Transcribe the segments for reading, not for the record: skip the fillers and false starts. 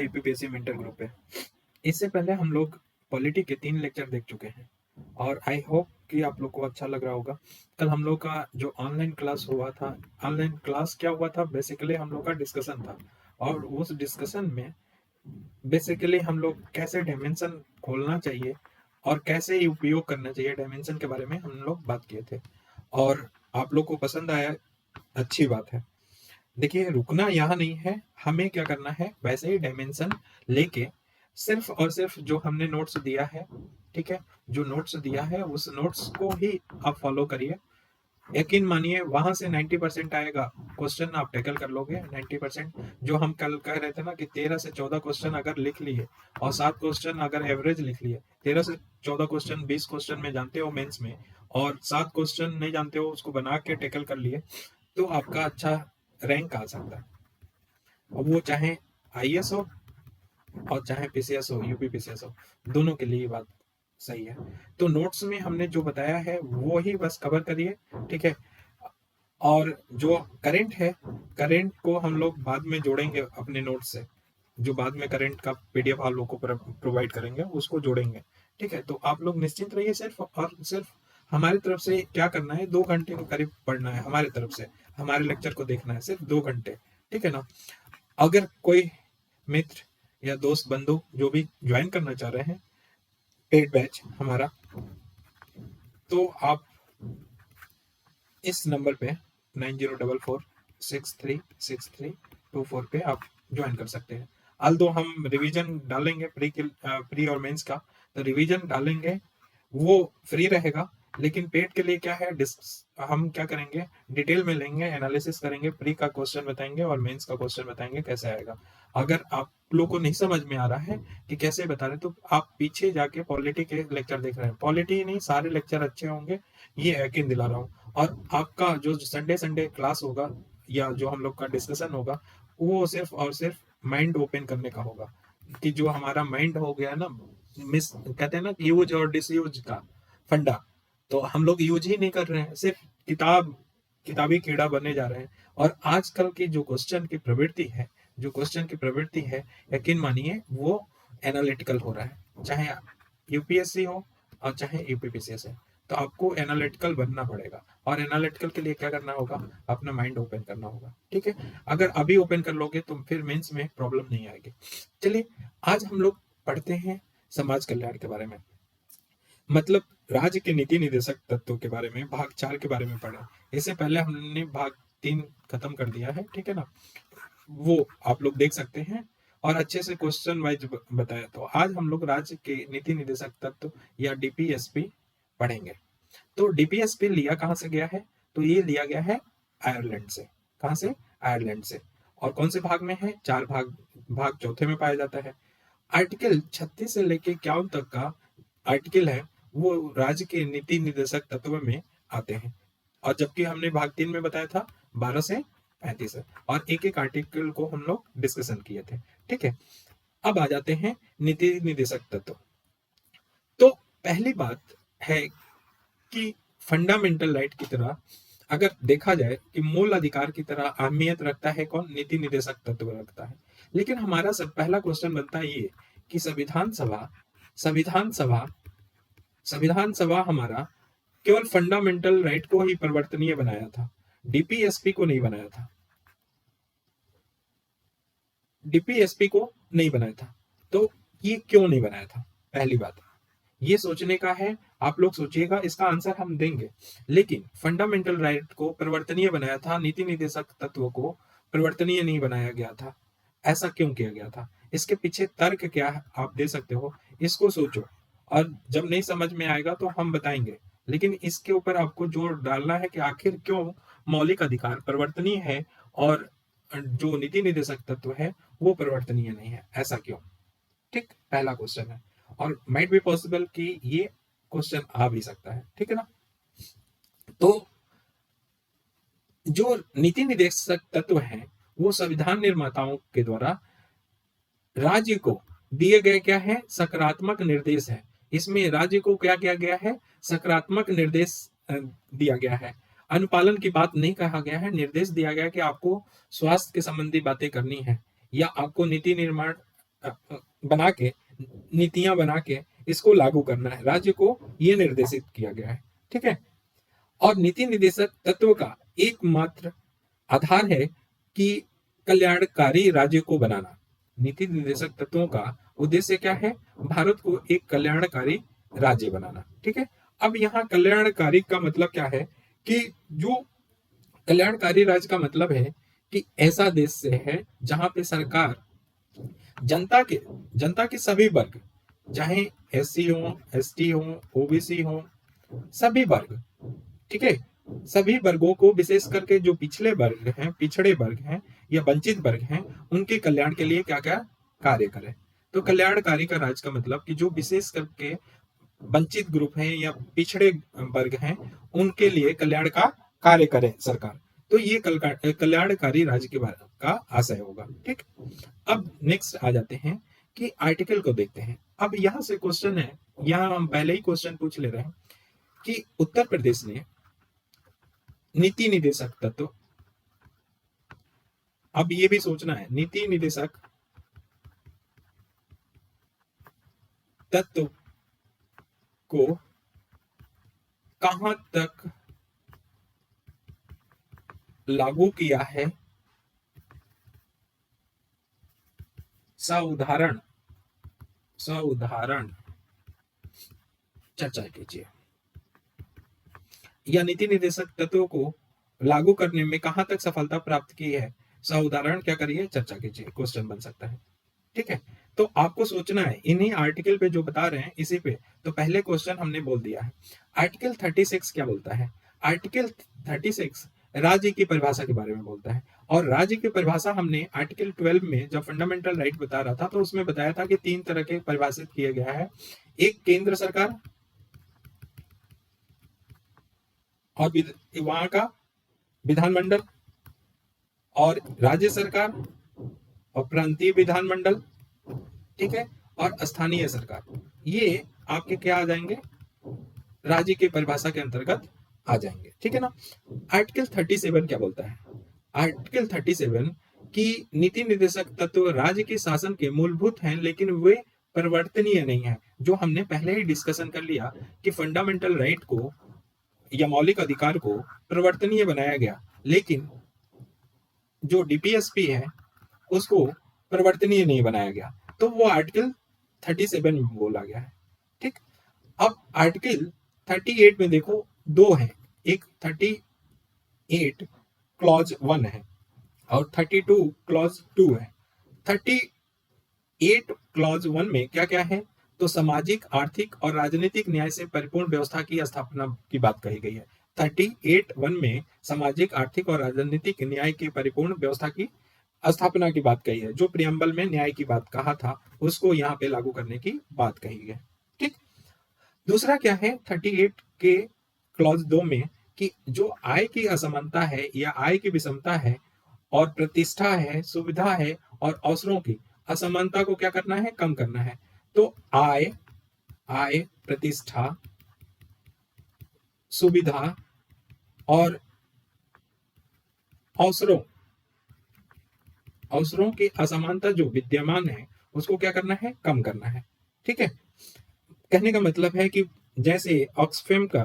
UPPSC mentor group पे। इससे पहले हम लोग पॉलिटी के 3 लेक्चर देख चुके हैं और आई होप कि आप लोग को अच्छा लग रहा होगा। कल हम लोग का जो ऑनलाइन क्लास हुआ था, ऑनलाइन क्लास क्या हुआ था, बेसिकली हम लोग का डिस्कशन था और उस डिस्कशन में बेसिकली हम लोग कैसे डायमेंशन खोलना चाहिए और कैसे उपयोग करना चाहिए डायमेंशन के बारे में हम लोग बात किए थे और आप लोग को पसंद आया, अच्छी बात है। देखिए, रुकना यहाँ नहीं है, हमें क्या करना है, वैसे ही डायमेंशन लेके सिर्फ और सिर्फ जो हमने नोट्स दिया है, ठीक है, जो नोट्स दिया है उस नोट्स को ही आप फॉलो करिए। यकीन मानिए वहां से 90% आएगा, क्वेश्चन आप टैकल कर लोगे 90%। जो हम कल कह रहे थे ना कि 13 से 14 क्वेश्चन अगर लिख लिए और 7 क्वेश्चन अगर एवरेज लिख लिए, 13 से 14 क्वेश्चन 20 क्वेश्चन में जानते हो मेंस में, और 7 क्वेश्चन नहीं जानते हो उसको बना के टैकल कर लिए, तो आपका अच्छा रैंक आ सकता है। अब वो चाहे आईएएस हो और चाहे पीसीएस हो, यूपी पीसीएस हो, दोनों के लिए बात सही है। तो नोट्स में हमने जो बताया है वो ही बस कवर करिए, ठीक है। और जो करंट है, करंट को हम लोग बाद में जोड़ेंगे अपने नोट से, जो बाद में करंट का पीडीएफ आप लोग को प्रोवाइड करेंगे उसको जोड़ेंगे, ठीक है। तो आप लोग निश्चिंत रहिए, सिर्फ और सिर्फ हमारी तरफ से क्या करना है, 2 घंटे के करीब पढ़ना है हमारी तरफ से, हमारे लेक्चर को देखना है सिर्फ 2 घंटे, ठीक है ना। अगर कोई मित्र या दोस्त बंधु जो भी ज्वाइन करना चाह रहे हैं पेड बैच हमारा, तो आप इस नंबर पे 9044636324 पे आप ज्वाइन कर सकते हैं। अल्दो हम रिवीजन डालेंगे प्री और मेंस का, तो रिवीजन डालेंगे वो फ्री रहेगा, लेकिन पेड के लिए क्या है, हम क्या करेंगे, डिटेल में लेंगे, एनालिसिस करेंगे, प्री का क्वेश्चन बताएंगे और मेंस का क्वेश्चन बताएंगे कैसे आएगा। अगर आप लोग को नहीं समझ में आ रहा है कि कैसे बता रहे, तो आप पीछे जाके पॉलिटी के लेक्चर देख रहे हैं, पॉलिटी नहीं सारे लेक्चर अच्छे होंगे, ये यकीन दिला रहा हूँ। और आपका जो संडे संडे क्लास होगा या जो हम लोग का डिस्कशन होगा, वो सिर्फ और सिर्फ माइंड ओपन करने का होगा, कि जो हमारा माइंड हो गया ना मिस, कहते हैं ना यूज और डिसयूज का फंडा, तो हम लोग यूज ही नहीं कर रहे हैं, सिर्फ किताबी कीड़ा बनने जा रहे हैं। और आजकल की जो क्वेश्चन की प्रवृत्ति है, जो क्वेश्चन की प्रवृत्ति है, यकीन मानिए वो एनालिटिकल हो रहा है, चाहे यूपीएससी हो और चाहे यूपीपीसीएस है, तो आपको एनालिटिकल बनना पड़ेगा। और एनालिटिकल के लिए क्या करना होगा, अपना माइंड ओपन करना होगा, ठीक है। अगर अभी ओपन कर लोगे तो फिर मेंस में प्रॉब्लम नहीं आएगी। चलिए, आज हम लोग पढ़ते हैं समाज कल्याण के बारे में, मतलब राज्य के नीति निदेशक तत्वों के बारे में, भाग 4 के बारे में पढ़ा। इससे पहले हमने भाग 3 खत्म कर दिया है, ठीक है ना, वो आप लोग देख सकते हैं और अच्छे से क्वेश्चन वाइज बताया। तो आज हम लोग राज्य के नीति निदेशक तत्व या डीपीएसपी पढ़ेंगे। तो डीपीएसपी लिया कहाँ से गया है, तो ये लिया गया है आयरलैंड से। कहाँ से, आयरलैंड से। और कौन से भाग में है, 4 भाग, भाग चौथे में पाया जाता है। आर्टिकल 36 से लेके 51 तक का आर्टिकल है, वो राज्य के नीति निर्देशक तत्व में आते हैं। और जबकि हमने भाग 3 में बताया था 12 से 35 है, और एक एक आर्टिकल को हम लोग डिस्कशन किए थे, ठीक है। अब आ जाते हैं नीति निर्देशक तत्व। तो पहली बात है कि फंडामेंटल राइट की तरह अगर देखा जाए कि मूल अधिकार की तरह अहमियत रखता है कौन, नीति निर्देशक तत्व रखता है। लेकिन हमारा सब पहला क्वेश्चन बनता है ये कि संविधान सभा हमारा केवल फंडामेंटल राइट को ही परिवर्तनीय बनाया था, डीपीएसपी को नहीं बनाया था, डीपीएसपी को नहीं बनाया था। तो ये क्यों नहीं बनाया था, पहली बात ये सोचने का है, आप लोग सोचिएगा, इसका आंसर हम देंगे। लेकिन फंडामेंटल राइट को परिवर्तनीय बनाया था, नीति निर्देशक तत्व को परिवर्तनीय नहीं बनाया गया था। ऐसा क्यों किया गया था, इसके पीछे तर्क क्या है आप दे सकते हो, इसको सोचो, और जब नहीं समझ में आएगा तो हम बताएंगे। लेकिन इसके ऊपर आपको जोर डालना है कि आखिर क्यों मौलिक अधिकार परिवर्तनीय है और जो नीति निर्देशक तत्व है वो परिवर्तनीय नहीं है, ऐसा क्यों। ठीक, पहला क्वेश्चन है, और माइट बी पॉसिबल कि ये क्वेश्चन आ भी सकता है, ठीक है ना। तो जो नीति निर्देशक तत्व हैं वो संविधान निर्माताओं के द्वारा राज्य को दिए गए क्या है, सकारात्मक निर्देश है। इसमें राज्य को क्या किया गया है, सकारात्मक निर्देश दिया गया है। अनुपालन की बात नहीं कहा गया है, निर्देश दिया गया कि आपको स्वास्थ्य के संबंधी बातें करनी है या आपको नीति निर्माण बना के, नीतियां बना के इसको लागू करना है, राज्य को ये निर्देशित किया गया है। ठीक है। और नीति निर्देशक तत्व का एकमात्र आधार है कि कल्याणकारी राज्य को बनाना। नीति निर्देशक तत्वों का उद्देश्य क्या है? भारत को एक कल्याणकारी राज्य बनाना। ठीक है। अब यहाँ कल्याणकारी का मतलब क्या है कि जो कल्याणकारी राज्य का मतलब है कि ऐसा देश से है जहां पे सरकार जनता के जनता के सभी वर्ग, चाहे एससी हो, एसटी हो, ओबीसी हो, सभी वर्ग, ठीक है, सभी वर्गों को, विशेष करके जो पिछले वर्ग हैं, पिछड़े वर्ग हैं या वंचित वर्ग हैं, उनके कल्याण के लिए क्या क्या कार्य करें। तो कल्याणकारी का राज का मतलब कि जो विशेष करके वंचित ग्रुप हैं या पिछड़े वर्ग हैं, उनके लिए कल्याण का कार्य करे सरकार। तो ये कल्याणकारी राज्य के बारे का आशय होगा। ठीक। अब नेक्स्ट आ जाते हैं कि आर्टिकल को देखते हैं। अब यहां से क्वेश्चन है, यहां हम पहले ही क्वेश्चन पूछ ले रहे हैं कि उत्तर प्रदेश ने नीति निदेशक तत्व, अब ये भी सोचना है, नीति निदेशक तत्व को कहां तक लागू किया है? साउदाहरण चर्चा कीजिए। या नीति निर्देशक तत्वों को लागू करने में कहां तक सफलता प्राप्त की है, साउदाहरण क्या करिए, चर्चा कीजिए, क्वेश्चन बन सकता है। ठीक है। तो आपको सोचना है इन्हीं आर्टिकल पे जो बता रहे हैं इसी पे। तो पहले क्वेश्चन हमने बोल दिया है। आर्टिकल 36 क्या बोलता है? आर्टिकल 36 राज्य की परिभाषा के बारे में बोलता है। और राज्य की परिभाषा हमने आर्टिकल 12 में जब फंडामेंटल राइट बता रहा था तो उसमें बताया था कि 3 तरह के परिभाषित किया गया है। एक केंद्र सरकार, और वहां का विधानमंडल, और राज्य सरकार, और प्रांतीय विधानमंडल, ठीक है, और स्थानीय सरकार। ये आपके क्या आ जाएंगे? राज्य की परिभाषा के अंतर्गत आ जाएंगे। ठीक है ना। आर्टिकल 37 क्या बोलता है? आर्टिकल 37 की नीति निर्देशक तत्व राज्य के शासन के मूलभूत हैं, लेकिन वे परिवर्तनीय नहीं है। जो हमने पहले ही डिस्कशन कर लिया कि फंडामेंटल राइट को या मौलिक अधिकार को परिवर्तनीय बनाया गया, लेकिन जो डीपीएसपी है उसको परिवर्तनीय नहीं बनाया गया। तो वो आर्टिकल 37 में बोला गया है। ठीक। अब आर्टिकल 38 में देखो दो है, एक 38 क्लॉज 1 है और 32 क्लॉज 2 है। 38 क्लॉज 1 में क्या क्या है? तो सामाजिक, आर्थिक और राजनीतिक न्याय से परिपूर्ण व्यवस्था की स्थापना की बात कही गई है। 38(1) में सामाजिक, आर्थिक और राजनीतिक न्याय की परिपूर्ण व्यवस्था की स्थापना की बात कही है। जो प्रियम्बल में न्याय की बात कहा था उसको यहाँ पे लागू करने की बात कही है। ठीक। दूसरा क्या है 38 के क्लॉज 2 में कि जो आय की असमानता है या आय की विषमता है और प्रतिष्ठा है, सुविधा है और अवसरों की असमानता को क्या करना है? कम करना है। तो आय, प्रतिष्ठा, सुविधा और अवसरों की असमानता जो विद्यमान है उसको क्या करना है? कम करना है। ठीक है। कहने का मतलब है कि जैसे ऑक्सफैम का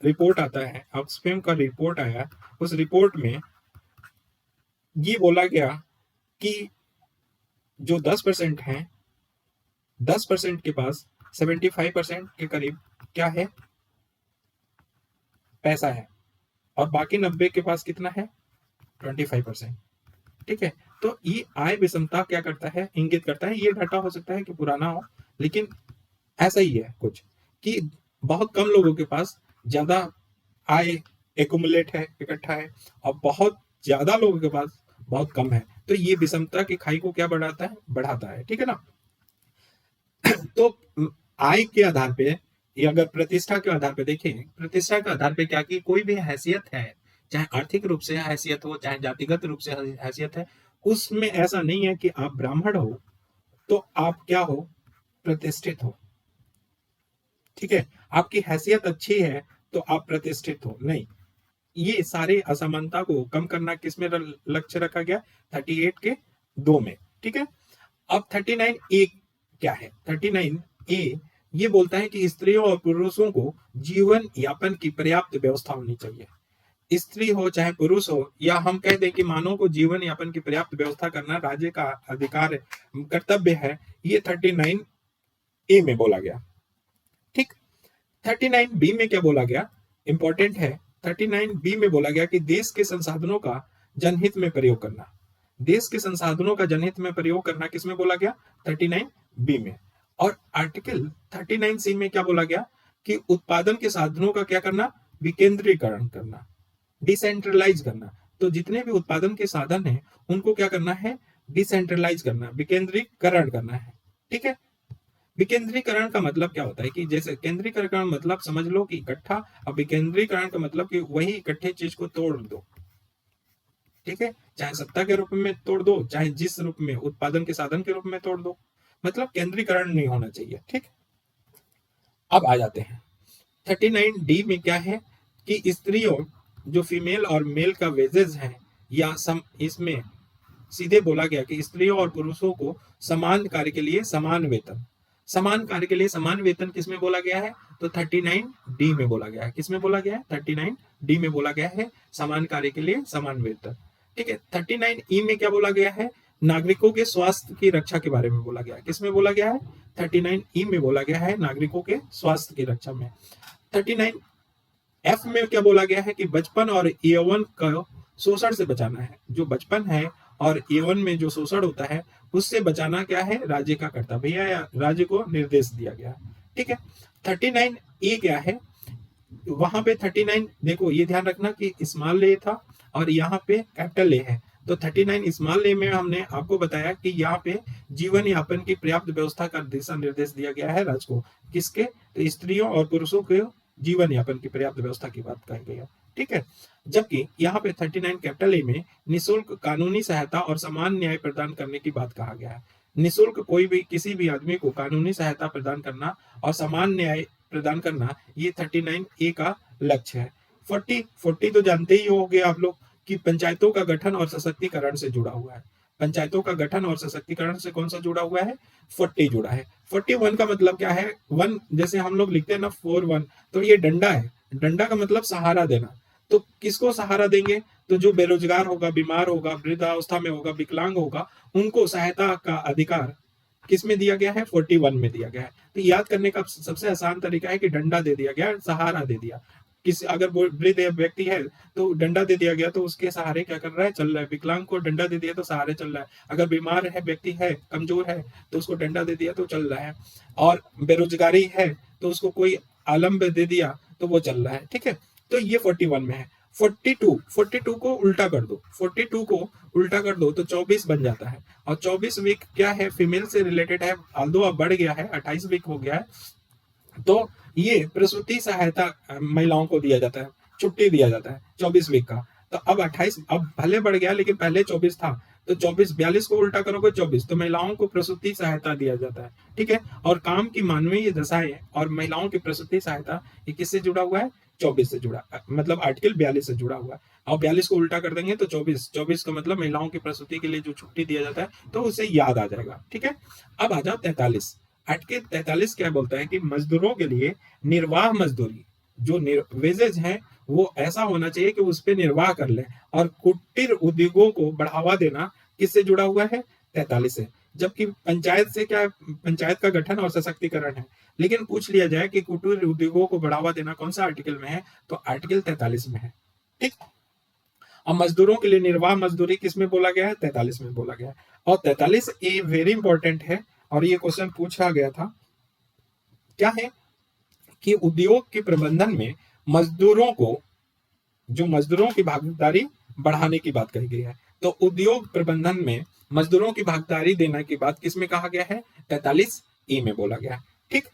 रिपोर्ट आता है, ऑक्सफैम का रिपोर्ट आया, उस रिपोर्ट में ये बोला गया कि जो 10% हैं, 10% के पास 75% के करीब क्या है? पैसा है, और बाकी 90 के पास कितना है? 25%। ठीक है। तो ये आय विषमता क्या करता है? इंगित करता है। ये डाटा हो सकता है कि पुराना हो, लेकिन ऐसा ही है कुछ कि बहुत कम लोगों के पास ज्यादा आय एकुमुलेट है, इकट्ठा है, और बहुत ज्यादा लोगों के पास बहुत कम है। तो ये विषमता की खाई को क्या बढ़ाता है? बढ़ाता है। ठीक है ना। तो आय के आधार पे या अगर प्रतिष्ठा के आधार पे देखें, प्रतिष्ठा के आधार पे क्या कि कोई भी हैसियत है, चाहे आर्थिक रूप से हैसियत हो, चाहे जातिगत रूप से हैसियत है, उसमें ऐसा नहीं है कि आप ब्राह्मण हो तो आप क्या हो? प्रतिष्ठित हो। ठीक है। आपकी हैसियत अच्छी है तो आप प्रतिष्ठित हो, नहीं। ये सारे असमानता को कम करना किसमें लक्ष्य रखा गया? 38 के 2 में। ठीक है। अब 39 ए क्या है? 39 ए ये बोलता है कि स्त्रियों और पुरुषों को जीवन यापन की पर्याप्त व्यवस्था होनी चाहिए। स्त्री हो चाहे पुरुष हो, या हम कह दें कि मानव को जीवन यापन की पर्याप्त व्यवस्था करना राज्य का अधिकार है, कर्तव्य है। ये 39 ए में बोला गया। ठीक। 39 बी में क्या बोला गया? इंपॉर्टेंट है। 39 बी में बोला गया कि देश के संसाधनों का जनहित में प्रयोग करना। देश के संसाधनों का जनहित में प्रयोग करना किसमें बोला गया? 39 बी में। और आर्टिकल 39 सी में क्या बोला गया? कि उत्पादन के साधनों का क्या करना? विकेंद्रीकरण करना, डिसेंट्रलाइज करना। तो जितने भी उत्पादन के साधन हैं उनको क्या करना है? डिसेंट्रलाइज करना, विकेंद्रीकरण करना है। ठीक है। विकेंद्रीकरण का मतलब क्या होता है? कि जैसे केंद्रीकरण का मतलब समझ लो कि इकट्ठा, और विकेंद्रीकरण का मतलब कि वही इकट्ठे चीज को तोड़ दो। ठीक है। चाहे सत्ता के रूप में तोड़ दो, चाहे जिस रूप में उत्पादन के साधन के रूप में तोड़ दो, मतलब केंद्रीकरण नहीं होना चाहिए। ठीक। अब आ जाते हैं 39 डी में क्या है? कि स्त्रियों, जो फीमेल और मेल का वेजेस है, या इसमें सीधे बोला गया कि स्त्रियों और पुरुषों को समान कार्य के लिए समान वेतन। समान कार्य के लिए समान वेतन किसमें बोला गया है? तो 39 डी में बोला गया है। किसमें बोला गया है? 39 डी में बोला गया है, समान कार्य के लिए समान वेतन। ठीक है। 39 ई में क्या बोला गया है? नागरिकों के स्वास्थ्य की रक्षा के बारे में बोला गया है। किसमें बोला गया है? 39 ई में बोला गया है, नागरिकों के स्वास्थ्य की रक्षा में। 39 एफ में क्या बोला गया है? कि बचपन और यौवन को शोषण से बचाना है। जो बचपन है और यौवन में जो शोषण होता है उससे बचाना क्या है? राज्य का कर्तव्य है, या राज्य को निर्देश दिया गया है। ठीक है। 39 ए क्या है? वहां पे 39 देखो, ये ध्यान रखना कि स्मॉल ए था और यहाँ पे कैपिटल ए है। तो 39 स्मॉल ए में हमने आपको बताया कि यहाँ पे जीवन यापन की पर्याप्त व्यवस्था का दिशा निर्देश दिया गया है राज्य को। किसके? तो स्त्रियों और पुरुषों के जीवन यापन की पर्याप्त व्यवस्था की बात कही गई है। ठीक है। जबकि यहाँ पे 39 कैपिटल ए में निःशुल्क कानूनी सहायता और समान न्याय प्रदान करने की बात कहा गया है। निःशुल्क कोई भी किसी भी आदमी को कानूनी सहायता प्रदान करना और समान न्याय प्रदान करना, ये 39 ए का लक्ष्य है। 40 तो जानते ही होंगे आप लोग कि पंचायतों का गठन और सशक्तिकरण से जुड़ा हुआ है। पंचायतों का गठन और सशक्तिकरण से कौन सा जुड़ा हुआ है? 40 जुड़ा है। 41 का मतलब क्या है? वन, जैसे हम लोग लिखते हैं ना 41, तो ये डंडा है। डंडा का मतलब सहारा देना। तो किसको सहारा देंगे? तो जो बेरोजगार होगा, बीमार होगा, वृद्धावस्था में होगा, विकलांग होगा, उनको सहायता का अधिकार किस में दिया गया है? 41 में दिया गया है। तो याद करने का सबसे आसान तरीका है कि डंडा दे दिया गया, सहारा दे दिया। किसी अगर वृद्ध व्यक्ति है तो डंडा दे दिया गया, तो उसके सहारे क्या कर रहा है? चल रहा है। विकलांग को डंडा दे दिया तो सहारे चल रहा है। अगर बीमार है व्यक्ति है, कमजोर है, तो उसको डंडा दे दिया तो चल रहा है। और बेरोजगारी है तो उसको कोई आलम दे दिया तो वो चल रहा है। ठीक है। तो ये 41 में है। 42 को उल्टा कर दो, 42 को उल्टा कर दो तो 24 बन जाता है। और 24 वीक क्या है? फीमेल से रिलेटेड है, आल्दो अब बढ़ गया है, 28 वीक हो गया है। तो ये प्रसूति सहायता महिलाओं को दिया जाता है, छुट्टी दिया जाता है 24 वीक का। तो अब 28, अब भले बढ़ गया लेकिन पहले 24 था, तो 24, 42 को उल्टा करोगे 24, तो महिलाओं को प्रसूति सहायता दिया जाता है। ठीक है। और काम की मानवीय दशाएं और महिलाओं की प्रसूति सहायता, ये किससे जुड़ा हुआ है? 24 से जुड़ा, मतलब आर्टिकल 42 से जुड़ा हुआ है। और 42 को उल्टा कर देंगे तो 24 का मतलब महिलाओं की प्रसूति के लिए जो छुट्टी दिया जाता है, तो उसे याद आ जाएगा। ठीक है। अब आ जाओ 43। आर्टिकल 43 क्या बोलता है? कि मजदूरों के लिए निर्वाह मजदूरी, जो वेजेज है, वो ऐसा होना चाहिए कि उस पर निर्वाह कर ले। और कुटीर उद्योगों को बढ़ावा देना किससे जुड़ा हुआ है? 43 से। जबकि पंचायत से क्या? पंचायत का गठन और सशक्तिकरण है। लेकिन पूछ लिया जाए कि कुटीर उद्योगों को बढ़ावा देना कौन सा आर्टिकल में है? तो आर्टिकल 43 में है। ठीक। अब मजदूरों के लिए निर्वाह मजदूरी किस में बोला गया है? 43 में बोला गया है। और 43 ए वेरी इंपॉर्टेंट है, और ये क्वेश्चन पूछा गया था। क्या है? कि उद्योग के प्रबंधन में मजदूरों को, जो मजदूरों की भागीदारी बढ़ाने की बात कही गई है। तो उद्योग प्रबंधन में मजदूरों की भागीदारी देने की बात किस में कहा गया है? 43 ई में बोला गया है। ठीक।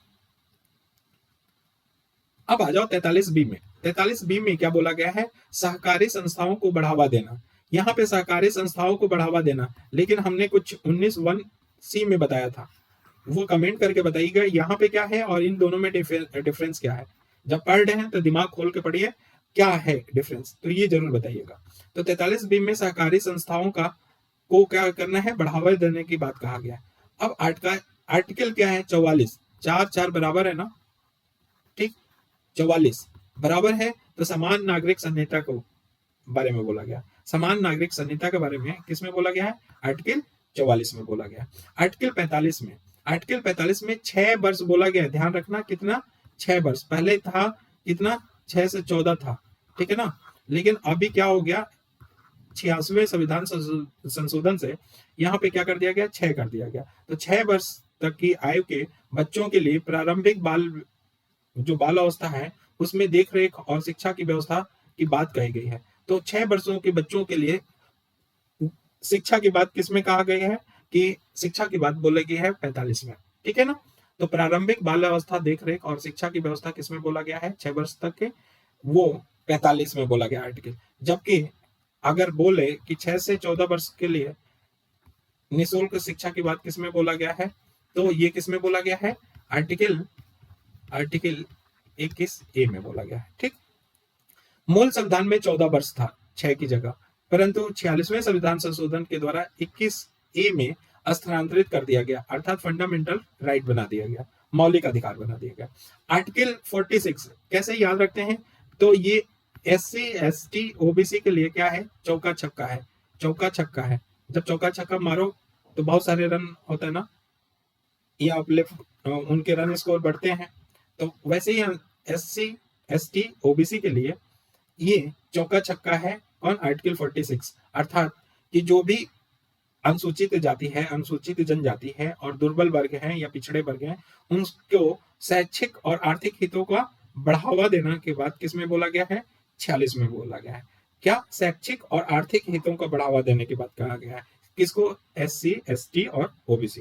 अब आ जाओ 43 बी में। 43 बी में क्या बोला गया है? सहकारी संस्थाओं को बढ़ावा देना। यहाँ पे सहकारी संस्थाओं को बढ़ावा देना, लेकिन हमने कुछ 19(1) सी में बताया था, वो कमेंट करके बताइएगा यहाँ पे क्या है और इन दोनों में डिफरेंस क्या है। जब पढ़ रहे हैं तो दिमाग खोल के पढ़िए, क्या है डिफरेंस, तो ये जरूर बताइएगा। तो 43 बी में सहकारी संस्थाओं का को क्या करना है? बढ़ावा देने की बात कहा गया है। अब आर्टिकल क्या है? 44, 4 बराबर है ना, ठीक, 44 बराबर है, तो समान नागरिक संहिता को बारे में बोला गया। समान नागरिक संहिता के बारे में किसमें बोला गया है? आर्टिकल 44 में बोला गया। आर्टिकल 45 में 6 वर्ष बोला गया है। ध्यान रखना, कितना? 6 वर्ष। पहले था कितना? 6 से 14 था, ठीक है ना। लेकिन अभी क्या हो गया? 86वें संविधान संशोधन से यहाँ पे क्या कर दिया गया? 6 कर दिया गया। तो 6 वर्ष तक की आयु के बच्चों के लिए प्रारंभिक बाल अवस्था है, उसमें देख रेख और शिक्षा की व्यवस्था की बात कही गई है। तो 6 वर्षों के बच्चों के लिए शिक्षा की बात किसमें कहा गई है? कि शिक्षा की बात बोली गई है 45 में, ठीक है ना। तो प्रारंभिक बाल अवस्था, देख रेख और शिक्षा की व्यवस्था किसमें बोला गया है? 6 वर्ष तक के, वो 45 में बोला गया आर्टिकल। जबकि अगर बोले कि 6 से 14 वर्ष के लिए निःशुल्क शिक्षा की बात किसमें बोला गया है? तो ये किसमें बोला गया है? आर्टिकल 21A में बोला गया है, ठीक। मूल संविधान में 14 वर्ष था 6 की जगह, परंतु 46वें संविधान संशोधन के द्वारा 21A में स्थानांतरित कर दिया गया, अर्थात फंडामेंटल राइट बना दिया गया, मौलिक अधिकार बना दिया गया। आर्टिकल 46 कैसे याद रखते हैं? तो ये SC ST OBC के लिए क्या है? चौका छक्का है। चौका छक्का है। जब चौका छक्का मारो तो बहुत सारे रन होता है ना, या अपलिफ्ट, उनके रन स्कोर बढ़ते हैं। तो वैसे ही SC ST OBC के लिए ये चौका छक्का है। कौन? आर्टिकल 46, अर्थात कि जो भी अनुसूचित जाति है, अनुसूचित जनजाति है और दुर्बल वर्ग है या पिछड़े वर्ग हैं, उनको शैक्षिक और आर्थिक हितों का बढ़ावा देना के बाद किसमें बोला गया है? 46 में बोला गया है। क्या? शैक्षिक और आर्थिक हितों का बढ़ावा देने की बात कहा गया है। किसको? SC ST और OBC।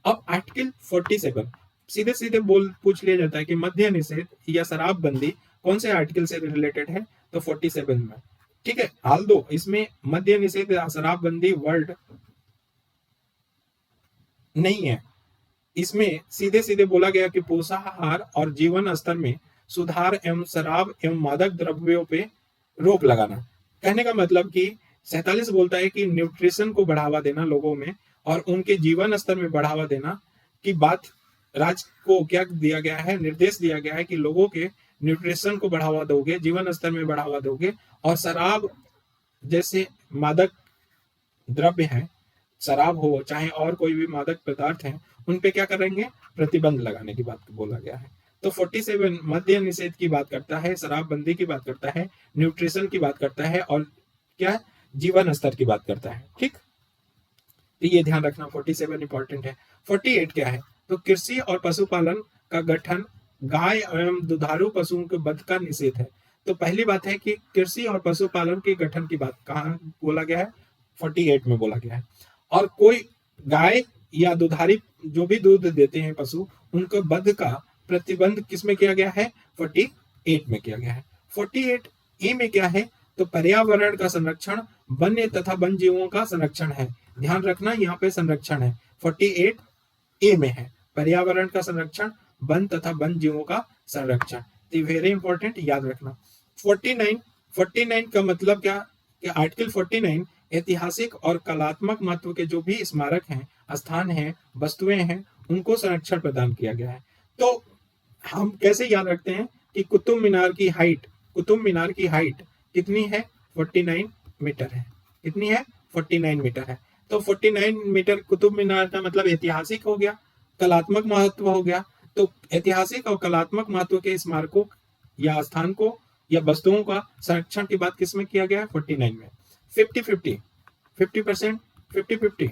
अब आर्टिकल 47 सीधे सीधे पूछ लिया जाता है कि मद्य निषेध या शराबबंदी कौन से आर्टिकल से रिलेटेड है? तो 47 में, ठीक है। हाल दो इसमें मद्य निषेध या शराबबंदी वर्ड नहीं है, इसमें सीधे सीधे बोला गया कि पोषाहार और जीवन स्तर में सुधार एवं शराब एवं मादक द्रव्यों पे रोक लगाना। कहने का मतलब कि 47 बोलता है कि न्यूट्रिशन को बढ़ावा देना लोगों में और उनके जीवन स्तर में बढ़ावा देना की बात राज्य को क्या दिया गया है? निर्देश दिया गया है कि लोगों के न्यूट्रिशन को बढ़ावा दोगे, जीवन स्तर में बढ़ावा दोगे, और शराब जैसे मादक द्रव्य है, शराब हो चाहे और कोई भी मादक पदार्थ है, उन पे क्या करेंगे? प्रतिबंध लगाने की बात बोला गया है। तो 47 मद्य निषेध की बात करता है, शराबबंदी की बात करता है, न्यूट्रिशन की बात करता है और क्या? जीवन स्तर की बात करता है, ठीक। तो ये ध्यान रखना, 47 इंपॉर्टेंट है। 48 क्या है? तो कृषि और पशुपालन का गठन, गाय एवं दुधारू पशुओं के वध का निषेध है। तो पहली बात है कि कृषि और पशुपालन के गठन की बात कहाँ बोला गया है? 48 में बोला गया है। और कोई गाय या दुधारी जो भी दूध देते हैं पशु, उनके वध का प्रतिबंध किसमें किया गया है? 48 में किया गया है। 48A में क्या है? तो पर्यावरण का संरक्षण, वन्य तथा वन जीवों का संरक्षण है। ध्यान रखना, यहाँ पे संरक्षण है, 48A में है पर्यावरण का संरक्षण, वन तथा वन जीवों का संरक्षण। तो वेरी इंपॉर्टेंट, याद रखना। 49 का मतलब क्या? कि आर्टिकल 49 ऐतिहासिक और कलात्मक महत्व के जो भी स्मारक हैं, स्थान हैं, वस्तुएं हैं, उनको संरक्षण प्रदान किया गया है। तो हम कैसे याद रखते हैं कि कुतुब मीनार की हाइट कितनी है? 49 मीटर है। कितनी है? 49 मीटर है। तो 49 मीटर कुतुब मीनार का मतलब ऐतिहासिक हो गया, कलात्मक महत्व हो गया। तो ऐतिहासिक और कलात्मक महत्व के स्मारकों या स्थान को या वस्तुओं का संरक्षण की बात किसमें किया गया है? 49 में। 50% 50-50,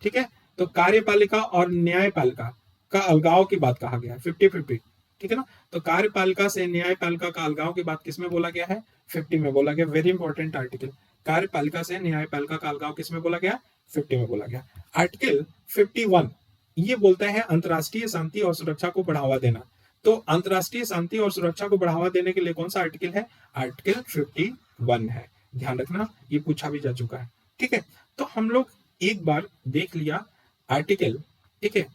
ठीक है। तो कार्यपालिका और न्यायपालिका का अलगाव की बात कहा गया है, 50-50, ठीक है ना। तो कार्यपालिका से न्यायपालिका का अलगाव की बात किसमें बोला गया है? 50 में बोला गया। Very important article. कार्यपालिका से न्यायपालिका का अलगाव किसमें बोला गया? 50 में बोला गया। आर्टिकल 51 ये बोलता है अंतरराष्ट्रीय शांति और सुरक्षा को बढ़ावा देना। तो अंतरराष्ट्रीय शांति और सुरक्षा को बढ़ावा देने के लिए कौन सा आर्टिकल है? आर्टिकल 51 है। ध्यान रखना, ये पूछा भी जा चुका है, ठीक है। तो हम लोग एक बार देख लिया आर्टिकल, ठीक है,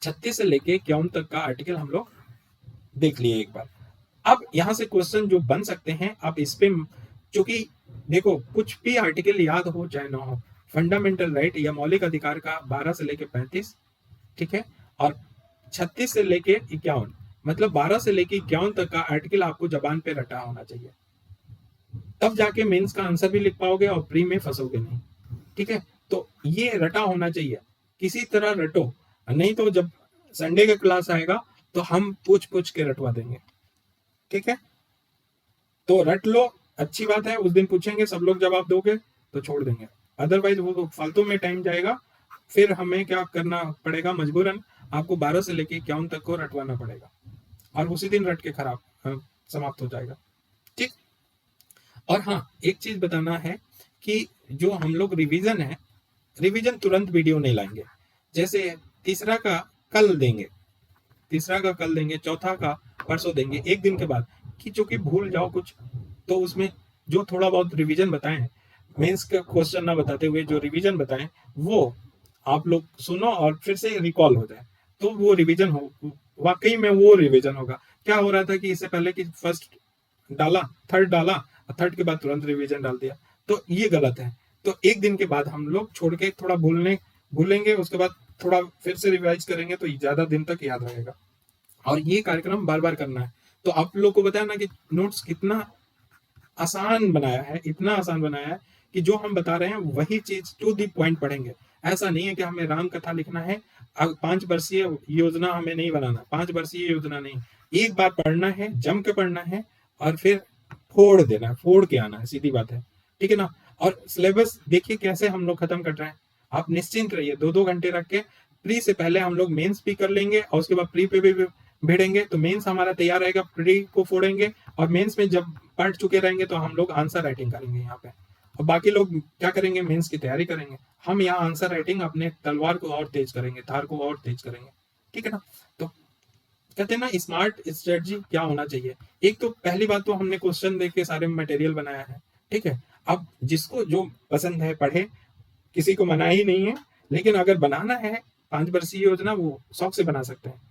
36 से लेके 51 तक का आर्टिकल हम लोग देख लिए एक बार। अब यहां से क्वेश्चन जो बन सकते हैं, आप इस पे, क्योंकि देखो कुछ भी आर्टिकल याद हो चाहे ना हो, फंडामेंटल राइट या मौलिक अधिकार का 12 से लेके 35, ठीक है, और 36 से लेके 51, मतलब 12 से लेके 51 तक का आर्टिकल आपको जबान पे रटा होना चाहिए, तब जाके मेंस का आंसर भी लिख पाओगे और प्री में फंसोगे नहीं, ठीक है। तो ये रटा होना चाहिए, किसी तरह रटो, नहीं तो जब संडे का क्लास आएगा तो हम पूछ पूछ के रटवा देंगे, ठीक है। तो रट लो, अच्छी बात है, उस दिन पूछेंगे, सब लोग जवाब दोगे तो छोड़ देंगे, अदरवाइज वो फालतू में टाइम जाएगा, फिर हमें क्या करना पड़ेगा, मजबूरन आपको 12 से लेके 51 तक को रटवाना पड़ेगा, और उसी दिन रट के खराब समाप्त हो जाएगा, ठीक। और हाँ, एक चीज बताना है कि जो हम लोग रिवीजन है, रिवीजन तुरंत वीडियो नहीं लाएंगे, जैसे तीसरा का कल देंगे, चौथा का परसों देंगे, एक दिन के बाद, कि चूंकि भूल जाओ कुछ, तो उसमें जो थोड़ा बहुत रिवीजन बताएं, मेंस का क्वेश्चन ना बताते हुए जो रिवीजन बताएं वो आप लोग सुनो और फिर से रिकॉल हो जाए, तो वो रिवीजन हो, वाकई में वो रिवीजन होगा। क्या हो रहा था कि इससे पहले कि फर्स्ट डाला, थर्ड डाला, थर्ड के बाद तुरंत रिवीजन डाल दिया, तो ये गलत है। तो एक दिन के बाद हम लोग छोड़ के थोड़ा भूलेंगे, उसके बाद थोड़ा फिर से रिवाइज करेंगे तो ज्यादा दिन तक याद रहेगा, और ये कार्यक्रम बार बार करना है। तो आप लोग को बताया ना कि नोट्स कितना आसान बनाया है, इतना आसान बनाया है कि जो हम बता रहे हैं वही चीज टू दी पॉइंट पढ़ेंगे। ऐसा नहीं है कि हमें राम कथा लिखना है, 5 वर्षीय योजना हमें नहीं बनाना, 5 वर्षीय योजना नहीं, एक बार पढ़ना है, जम के पढ़ना है, और फिर फोड़ देना है, फोड़ के आना है, सीधी बात है, ठीक है ना। और सिलेबस देखिए कैसे हम लोग खत्म कर रहे हैं, आप निश्चिंत रहिए, 2-2 घंटे रख के प्री से पहले हम लोग मेंस भी कर लेंगे, और उसके बाद प्री पे भी भिड़ेंगे, तो मेंस हमारा तैयार रहेगा, प्री को फोड़ेंगे, और मेंस में जब पढ़ चुके रहेंगे तो हम लोग आंसर राइटिंग करेंगे यहाँ पे, और बाकी लोग क्या करेंगे, मेंस की तैयारी करेंगे, हम यहाँ आंसर राइटिंग अपने तलवार को और तेज करेंगे, धार को और तेज करेंगे, ठीक है ना। तो कहते हैं ना, स्मार्ट स्ट्रेटजी क्या होना चाहिए, एक तो पहली बात तो हमने क्वेश्चन देख के सारे मटेरियल बनाया है, ठीक है। अब जिसको जो पसंद है पढ़े, किसी को मना ही नहीं है, लेकिन अगर बनाना है 5 वर्षीय योजना, वो शौक से बना सकते हैं,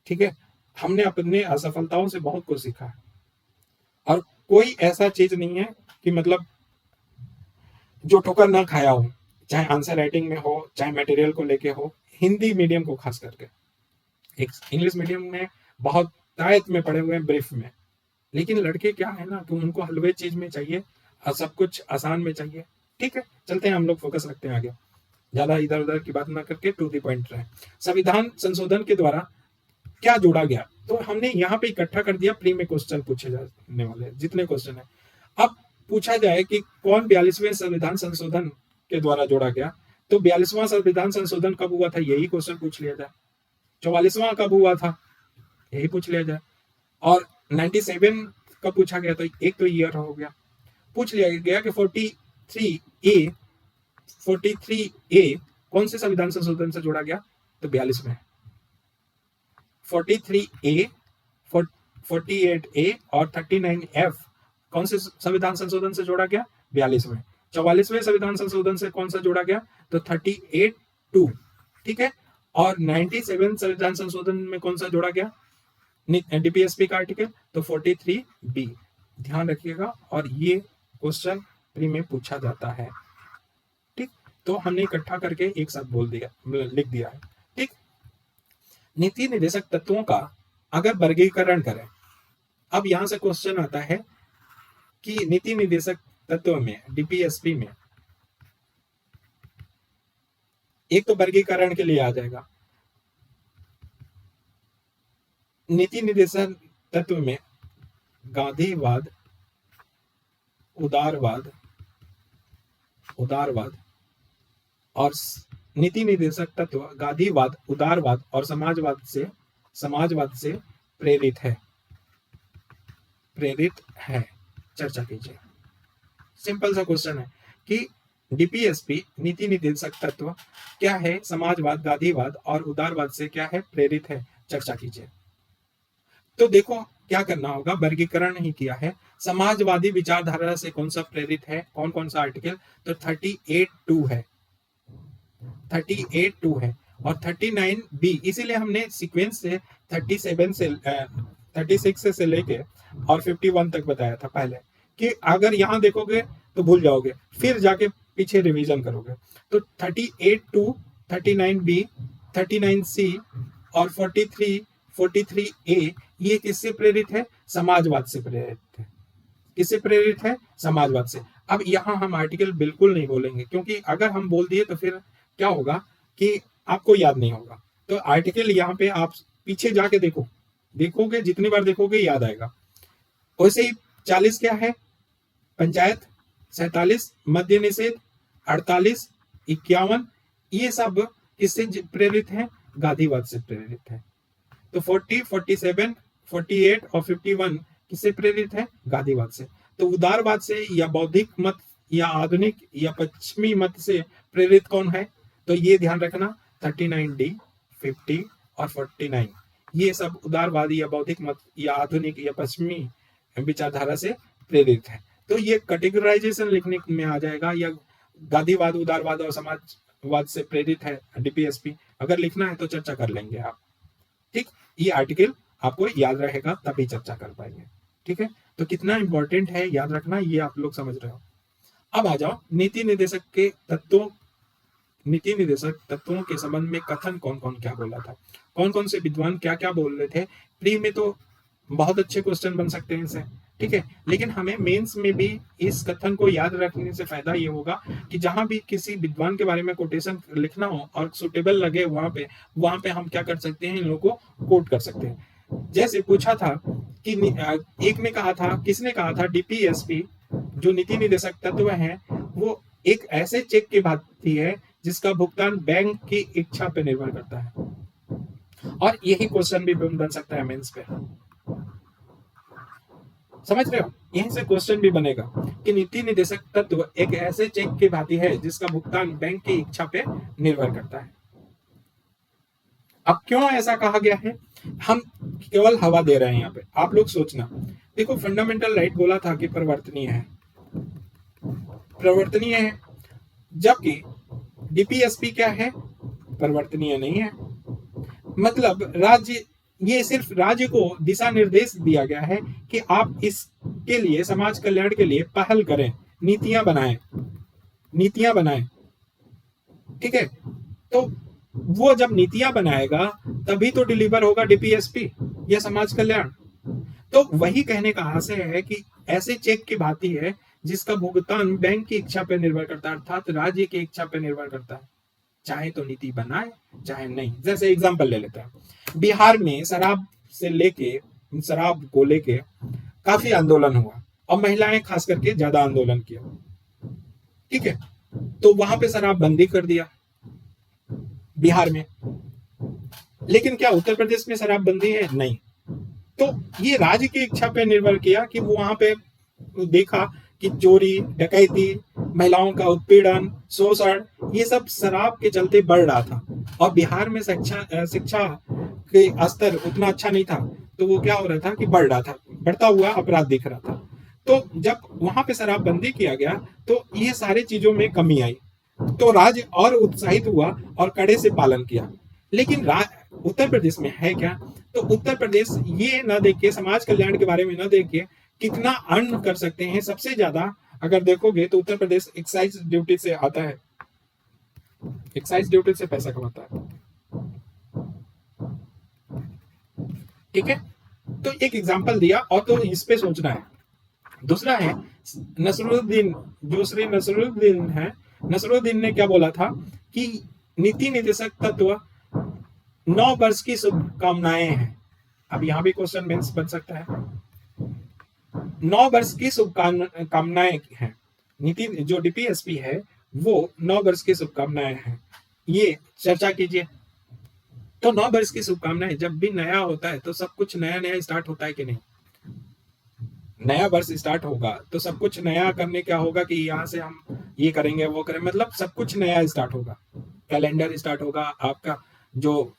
ठीक है। हमने अपने असफलताओं से बहुत कुछ सीखा है, और कोई ऐसा चीज नहीं है कि मतलब जो ठोकर ना खाया हो, चाहे आंसर राइटिंग में हो, चाहे मटेरियल को लेके हो, हिंदी मीडियम को खास करके, एक इंग्लिश मीडियम में बहुत तायत में पढ़े हुए हैं, ब्रीफ में, लेकिन लड़के क्या है ना कि उनको हलवे चीज में चाहिए और सब कुछ आसान में चाहिए, ठीक है। चलते हैं, हम लोग फोकस रखते हैं आगे, ज्यादा इधर उधर की बात ना करके टू द पॉइंट रहे। संविधान संशोधन के द्वारा क्या जोड़ा गया, तो हमने यहाँ पे इकट्ठा कर दिया, प्री में क्वेश्चन पूछे जाने वाले जितने क्वेश्चन है। अब पूछा जाए कि कौन 42वें संविधान संशोधन के द्वारा जोड़ा गया, तो 42वां संविधान संशोधन कब हुआ था, यही क्वेश्चन पूछ लिया जाए। 44वां कब हुआ था, यही पूछ लिया जाए। और 97 कब पूछा गया, तो एक तो ईयर हो गया, पूछ लिया गया कि 43A कौन से संविधान संशोधन से जोड़ा गया, तो 42 में। 43A, 48A और 39F कौन से संविधान संशोधन से जोड़ा गया, 42 में। 44वें संविधान संशोधन से कौन सा जोड़ा गया, तो 38(2), ठीक है। और 97 संविधान संशोधन में कौन सा जोड़ा गया, डीपीएसपी का आर्टिकल, तो 43B, ध्यान रखिएगा, और ये क्वेश्चन प्री में पूछा जाता है, ठीक। तो हमने इकट्ठा करके एक साथ बोल दिया, लिख दिया है, ठीक। नीति निर्देशक तत्वों का अगर वर्गीकरण करें, अब यहां से क्वेश्चन आता है कि नीति निर्देशक तत्व में, डीपीएसपी में, एक तो वर्गीकरण के लिए आ जाएगा, नीति निर्देशक तत्व में गांधीवाद, उदारवाद और नीति निर्देशक तत्व गांधीवाद, उदारवाद और समाजवाद से प्रेरित है, चर्चा कीजिए। सिंपल सा क्वेश्चन है कि डीपीएसपी नीति निर्देशक तत्व क्या है, समाजवाद, गांधीवाद और उदारवाद से क्या है, प्रेरित है, चर्चा कीजिए। तो देखो क्या करना होगा, वर्गीकरण ही किया है, समाजवादी विचारधारा से कौन सा प्रेरित है, कौन कौन सा आर्टिकल, तो 38(2) है, 38(2) है, और 39B, इसीलिए हमने सीक्वेंस से 36 से लेके और 51 तक बताया था पहले, कि अगर यहां देखोगे तो भूल जाओगे, फिर जाके पीछे रिवीजन करोगे तो 38 टू 39B, 39C और 43A ये किससे प्रेरित है? समाजवाद से प्रेरित है। किससे प्रेरित है? समाजवाद से। अब यहाँ हम आर्टिकल बिल्कुल नहीं बोलेंगे, क्योंकि अगर हम बोल दिए तो फिर क्या होगा कि आपको याद नहीं होगा। तो आर्टिकल यहाँ पे आप पीछे जाके देखोगे, जितनी बार देखोगे याद आएगा। वैसे ही 40 क्या है? पंचायत, 47 मद्य निषेध, 48 51 ये सब किससे प्रेरित है? गांधीवाद से प्रेरित है। तो 40, 47, 48 और 51 किससे प्रेरित है? गांधीवाद से। तो उदारवाद से या बौद्धिक मत या आधुनिक या पश्चिमी मत से प्रेरित कौन है? तो ये ध्यान रखना 39D, 50 और 49 ये सब उदारवादी या बौद्धिक मत या आधुनिक या पश्चिमी विचारधारा से प्रेरित है। तो ये कैटेगराइजेशन लिखने में आ जाएगा, या गांधीवाद, उदारवाद और समाजवाद से प्रेरित है डीपीएसपी। अगर लिखना है तो चर्चा कर लेंगे आप, ठीक। ये आर्टिकल आपको याद रहेगा तभी चर्चा कर पाएंगे, ठीक है। तो कितना इंपॉर्टेंट है याद रखना, ये आप लोग समझ रहे हो। अब आ जाओ नीति निर्देशक तत्वों के संबंध में कथन कौन कौन क्या बोला था, कौन कौन से विद्वान क्या क्या बोल रहे थे। प्री में तो बहुत अच्छे क्वेश्चन बन सकते हैं इससे, ठीक है, लेकिन हमें मेंस में भी इस कथन को याद रखने से फायदा ये होगा कि जहां भी किसी विद्वान के बारे में कोटेशन लिखना हो और सुटेबल लगे वहां पे हम क्या कर सकते हैं, इन लोगों को कोट कर सकते हैं। जैसे पूछा था कि एक ने कहा था, किसने कहा था, डीपीएसपी जो नीति निर्देशक तत्व है वो एक ऐसे चेक की भांति है जिसका भुगतान बैंक की इच्छा पर निर्भर करता है। और यही क्वेश्चन भी बन सकता है मेंस पे, समझ रहे हो। यहीं से क्वेश्चन भी बनेगा कि नीति निर्देशक तत्व एक ऐसे चेक की भांति है जिसका भुगतान बैंक की इच्छा पे निर्भर करता है। अब क्यों ऐसा कहा गया है? हम केवल हवा दे रहे हैं यहाँ पे, आप लोग सोचना। देखो फंडामेंटल राइट बोला था कि परिवर्तनीय है, जबकि डीपीएसपी क्या है? परिवर्तनीय नहीं है। मतलब राज्य, ये सिर्फ राज्य को दिशा निर्देश दिया गया है कि आप इसके लिए, समाज कल्याण के लिए पहल करें, नीतियां बनाएं, ठीक है। तो वो जब नीतियां बनाएगा तभी तो डिलीवर होगा डीपीएसपी या समाज कल्याण। तो वही कहने का आशय है कि ऐसे चेक की भांति है जिसका भुगतान बैंक की इच्छा पर निर्भर करता है, अर्थात राज्य की इच्छा पर निर्भर करता है, चाहे तो नीति बनाए चाहे नहीं। जैसे एग्जांपल ले लेते हैं, बिहार में शराब को लेके काफी आंदोलन हुआ और महिलाएं खास करके ज्यादा आंदोलन किया, ठीक है। तो वहां पे शराबबंदी कर दिया बिहार में, लेकिन क्या उत्तर प्रदेश में शराबबंदी है? नहीं। तो ये राज्य की इच्छा पे निर्भर किया कि वो वहां पे देखा कि चोरी, डकैती, महिलाओं का उत्पीड़न, शोषण, ये सब शराब के चलते बढ़ रहा था और बिहार में शिक्षा के स्तर उतना अच्छा नहीं था, तो वो क्या हो रहा था कि बढ़ रहा था, बढ़ता हुआ अपराध दिख रहा था। तो जब वहां पे शराबबंदी किया गया तो ये सारी चीजों में कमी आई, तो राज्य और उत्साहित हुआ और कड़े से पालन किया। लेकिन उत्तर प्रदेश में है क्या? तो उत्तर प्रदेश ये न देख के, समाज कल्याण के बारे में न देख के कितना अर्न कर सकते हैं, सबसे ज्यादा अगर देखोगे तो उत्तर प्रदेश एक्साइज ड्यूटी से आता है, एक्साइज ड्यूटी से पैसा कमाता है, ठीक है। तो एक एग्जांपल दिया और तो इस पे सोचना है। दूसरा है नसरुद्दीन, जो श्री नसरुद्दीन है, नसरुद्दीन ने क्या बोला था कि नीति निर्देशक तत्व 9 वर्ष की शुभकामनाएं हैं। अब यहां भी क्वेश्चन बेंस बन सकता है, 9 वर्ष की शुभकामनाएं हैं। नीति जो डीपीएसपी है वो 9 वर्ष की शुभकामनाएं हैं, ये चर्चा कीजिए। तो 9 वर्ष की शुभकामनाएं, जब भी नया होता है तो सब कुछ नया नया स्टार्ट होता है कि नहीं? नया वर्ष स्टार्ट होगा तो सब कुछ नया करने क्या होगा कि यहाँ से हम ये करेंगे वो करेंगे, मतलब सब कुछ नया स्टार्ट होगा, कैलेंडर स्टार्ट होगा, आपका जो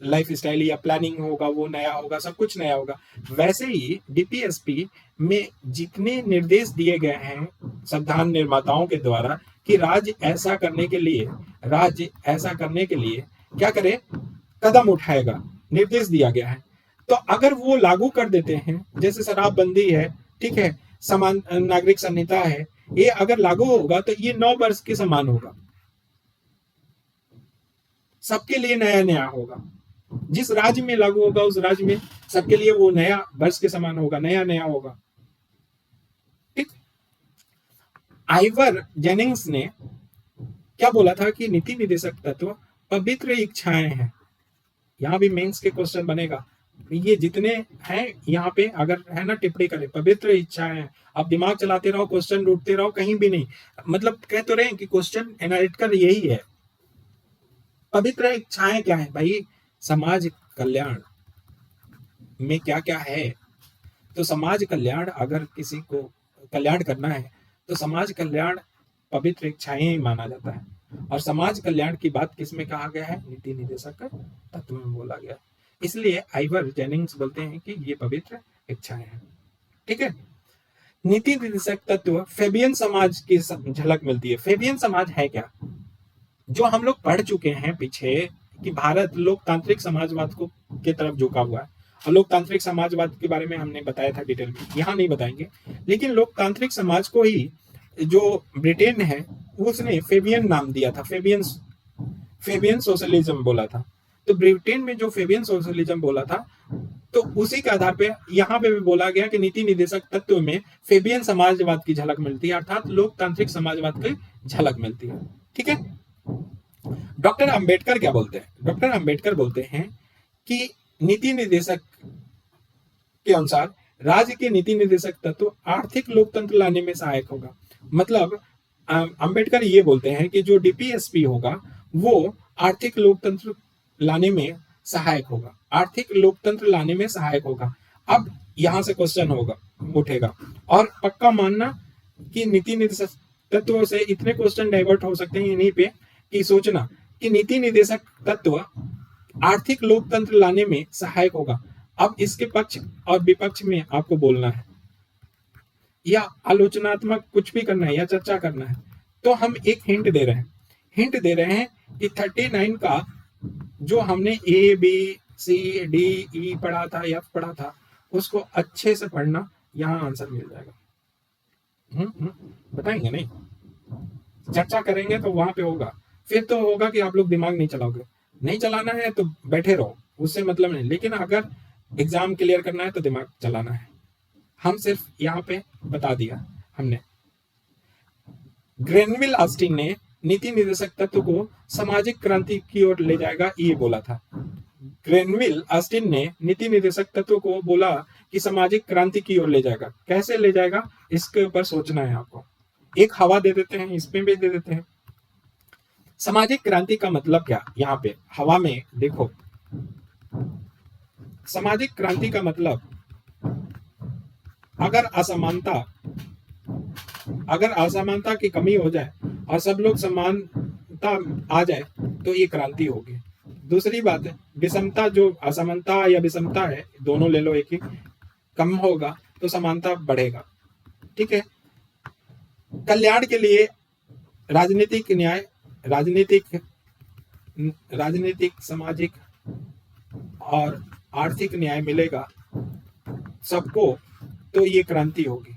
लाइफ स्टाइल या प्लानिंग होगा वो नया होगा, सब कुछ नया होगा। वैसे ही डीपीएसपी में जितने निर्देश दिए गए हैं संविधान निर्माताओं के द्वारा कि राज्य ऐसा करने के लिए क्या करे, कदम उठाएगा, निर्देश दिया गया है। तो अगर वो लागू कर देते हैं, जैसे शराबबंदी है, ठीक है, समान नागरिक संहिता है, ये अगर लागू होगा तो ये 9 वर्ष के समान होगा, सबके लिए नया नया होगा। जिस राज्य में लागू होगा उस राज्य में सबके लिए वो नया वर्ष के समान होगा, नया नया होगा। ठीक। आइवर जेनिंग्स ने क्या बोला था कि नीति निदेशक तत्व पवित्र इच्छाएं हैं। यहाँ भी मेंस के क्वेश्चन बनेगा, ये जितने हैं यहाँ पे अगर है ना टिप्पणी करें, पवित्र इच्छाएं हैं। आप दिमाग चलाते रहो, क्वेश्चन ढूंढते रहो, कहीं भी नहीं, मतलब कह तो रहे हैं कि क्वेश्चन एनालिटिकल यही है। पवित्र इच्छाएं क्या है भाई? समाज कल्याण में क्या क्या है? तो समाज कल्याण, अगर किसी को कल्याण करना है तो समाज कल्याण पवित्र इच्छाएं ही माना जाता है। और समाज कल्याण की बात किसमें कहा गया है? नीति निदेशक तत्व में बोला गया। इसलिए आइवर जेनिंग्स बोलते हैं कि ये पवित्र इच्छाएं हैं। ठीक है। नीति निदेशक तत्व फेबियन समाज की झलक मिलती है। फेबियन समाज है क्या? जो हम लोग पढ़ चुके हैं पीछे कि भारत लोकतांत्रिक समाजवाद को की तरफ झुका हुआ है, और लोकतांत्रिक समाजवाद के बारे में हमने बताया था डिटेल में, यहाँ नहीं बताएंगे। लेकिन लोकतांत्रिक समाज को ही जो ब्रिटेन है उसने फेबियन नाम दिया था, फेबियन सोशलिज्म बोला था। तो ब्रिटेन में जो फेबियन सोशलिज्म बोला था, तो उसी के आधार पे यहाँ पे भी बोला गया कि नीति निदेशक तत्व में फेबियन समाजवाद की झलक मिलती है, अर्थात लोकतांत्रिक समाजवाद की झलक मिलती है। ठीक है। डॉक्टर अंबेडकर क्या बोलते हैं? डॉक्टर अंबेडकर बोलते हैं कि नीति निदेशक के अनुसार राज्य के नीति निदेशक तत्व आर्थिक लोकतंत्र लाने में सहायक होगा। मतलब अंबेडकर ये बोलते हैं कि जो डीपीएसपी होगा वो आर्थिक लोकतंत्र लाने में सहायक होगा, आर्थिक लोकतंत्र लाने में सहायक होगा। अब यहां से क्वेश्चन होगा उठेगा, और पक्का मानना कि नीति निदेशक तत्व से इतने क्वेश्चन डाइवर्ट हो सकते हैं इन्हीं पे कि सोचना कि नीति निदेशक तत्व आर्थिक लोकतंत्र लाने में सहायक होगा। अब इसके पक्ष और विपक्ष में आपको बोलना है, या आलोचनात्मक कुछ भी करना है, या चर्चा करना है। तो हम एक हिंट दे रहे हैं कि 39 का जो हमने A B C D E पढ़ा था, एफ पढ़ा था, उसको अच्छे से पढ़ना, यहाँ आंसर मिल जाएगा। बताएंगे नहीं, चर्चा करेंगे तो वहां पे होगा। फिर तो होगा कि आप लोग दिमाग नहीं चलाओगे, नहीं चलाना है तो बैठे रहो, उससे मतलब नहीं। लेकिन अगर एग्जाम क्लियर करना है तो दिमाग चलाना है। हम सिर्फ यहाँ पे बता दिया हमने। ग्रेनविल ऑस्टिन ने नीति निदेशक तत्व को सामाजिक क्रांति की ओर ले जाएगा, ये बोला था। ग्रेनविल ऑस्टिन ने नीति निदेशक तत्व को बोला कि सामाजिक क्रांति की ओर ले जाएगा। कैसे ले जाएगा इसके ऊपर सोचना है आपको। एक हवा दे देते हैं, इसमें भी दे देते हैं। सामाजिक क्रांति का मतलब क्या? यहाँ पे हवा में देखो, सामाजिक क्रांति का मतलब अगर असमानता की कमी हो जाए और सब लोग समानता आ जाए तो ये क्रांति होगी। दूसरी बात है विषमता, जो असमानता या विषमता है, दोनों ले लो एक ही, कम होगा तो समानता बढ़ेगा। ठीक है। कल्याण के लिए राजनीतिक न्याय, राजनीतिक सामाजिक और आर्थिक न्याय मिलेगा सबको, तो ये क्रांति होगी।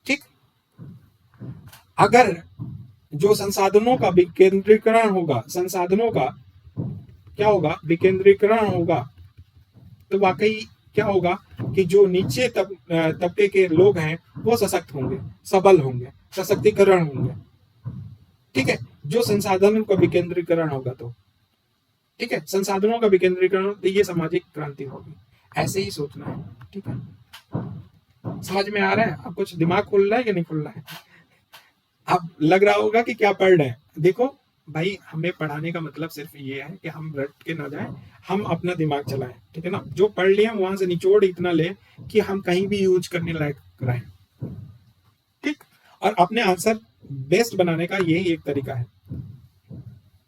ठीक। अगर जो संसाधनों का विकेंद्रीकरण होगा, संसाधनों का क्या होगा? विकेंद्रीकरण होगा, तो वाकई क्या होगा कि जो नीचे तबके के लोग हैं वो सशक्त होंगे, सबल होंगे, सशक्तिकरण होंगे। ठीक है। जो संसाधनों का विकेंद्रीकरण होगा तो ठीक है, संसाधनों का विकेंद्रीकरण, तो ये सामाजिक क्रांति होगी। ऐसे ही सोचना है। ठीक है। समझ में आ रहा है? अब कुछ दिमाग खुल रहा है कि नहीं खुल रहा है? अब लग रहा होगा कि क्या पढ़ रहे हैं। देखो भाई, हमें पढ़ाने का मतलब सिर्फ ये है कि हम रट के ना जाए, हम अपना दिमाग चलाएं। ठीक है ना? जो पढ़ लिया वहां से निचोड़ इतना ले कि हम कहीं भी यूज करने लायक रहें। ठीक। और अपने आंसर बेस्ट बनाने का यही एक तरीका है।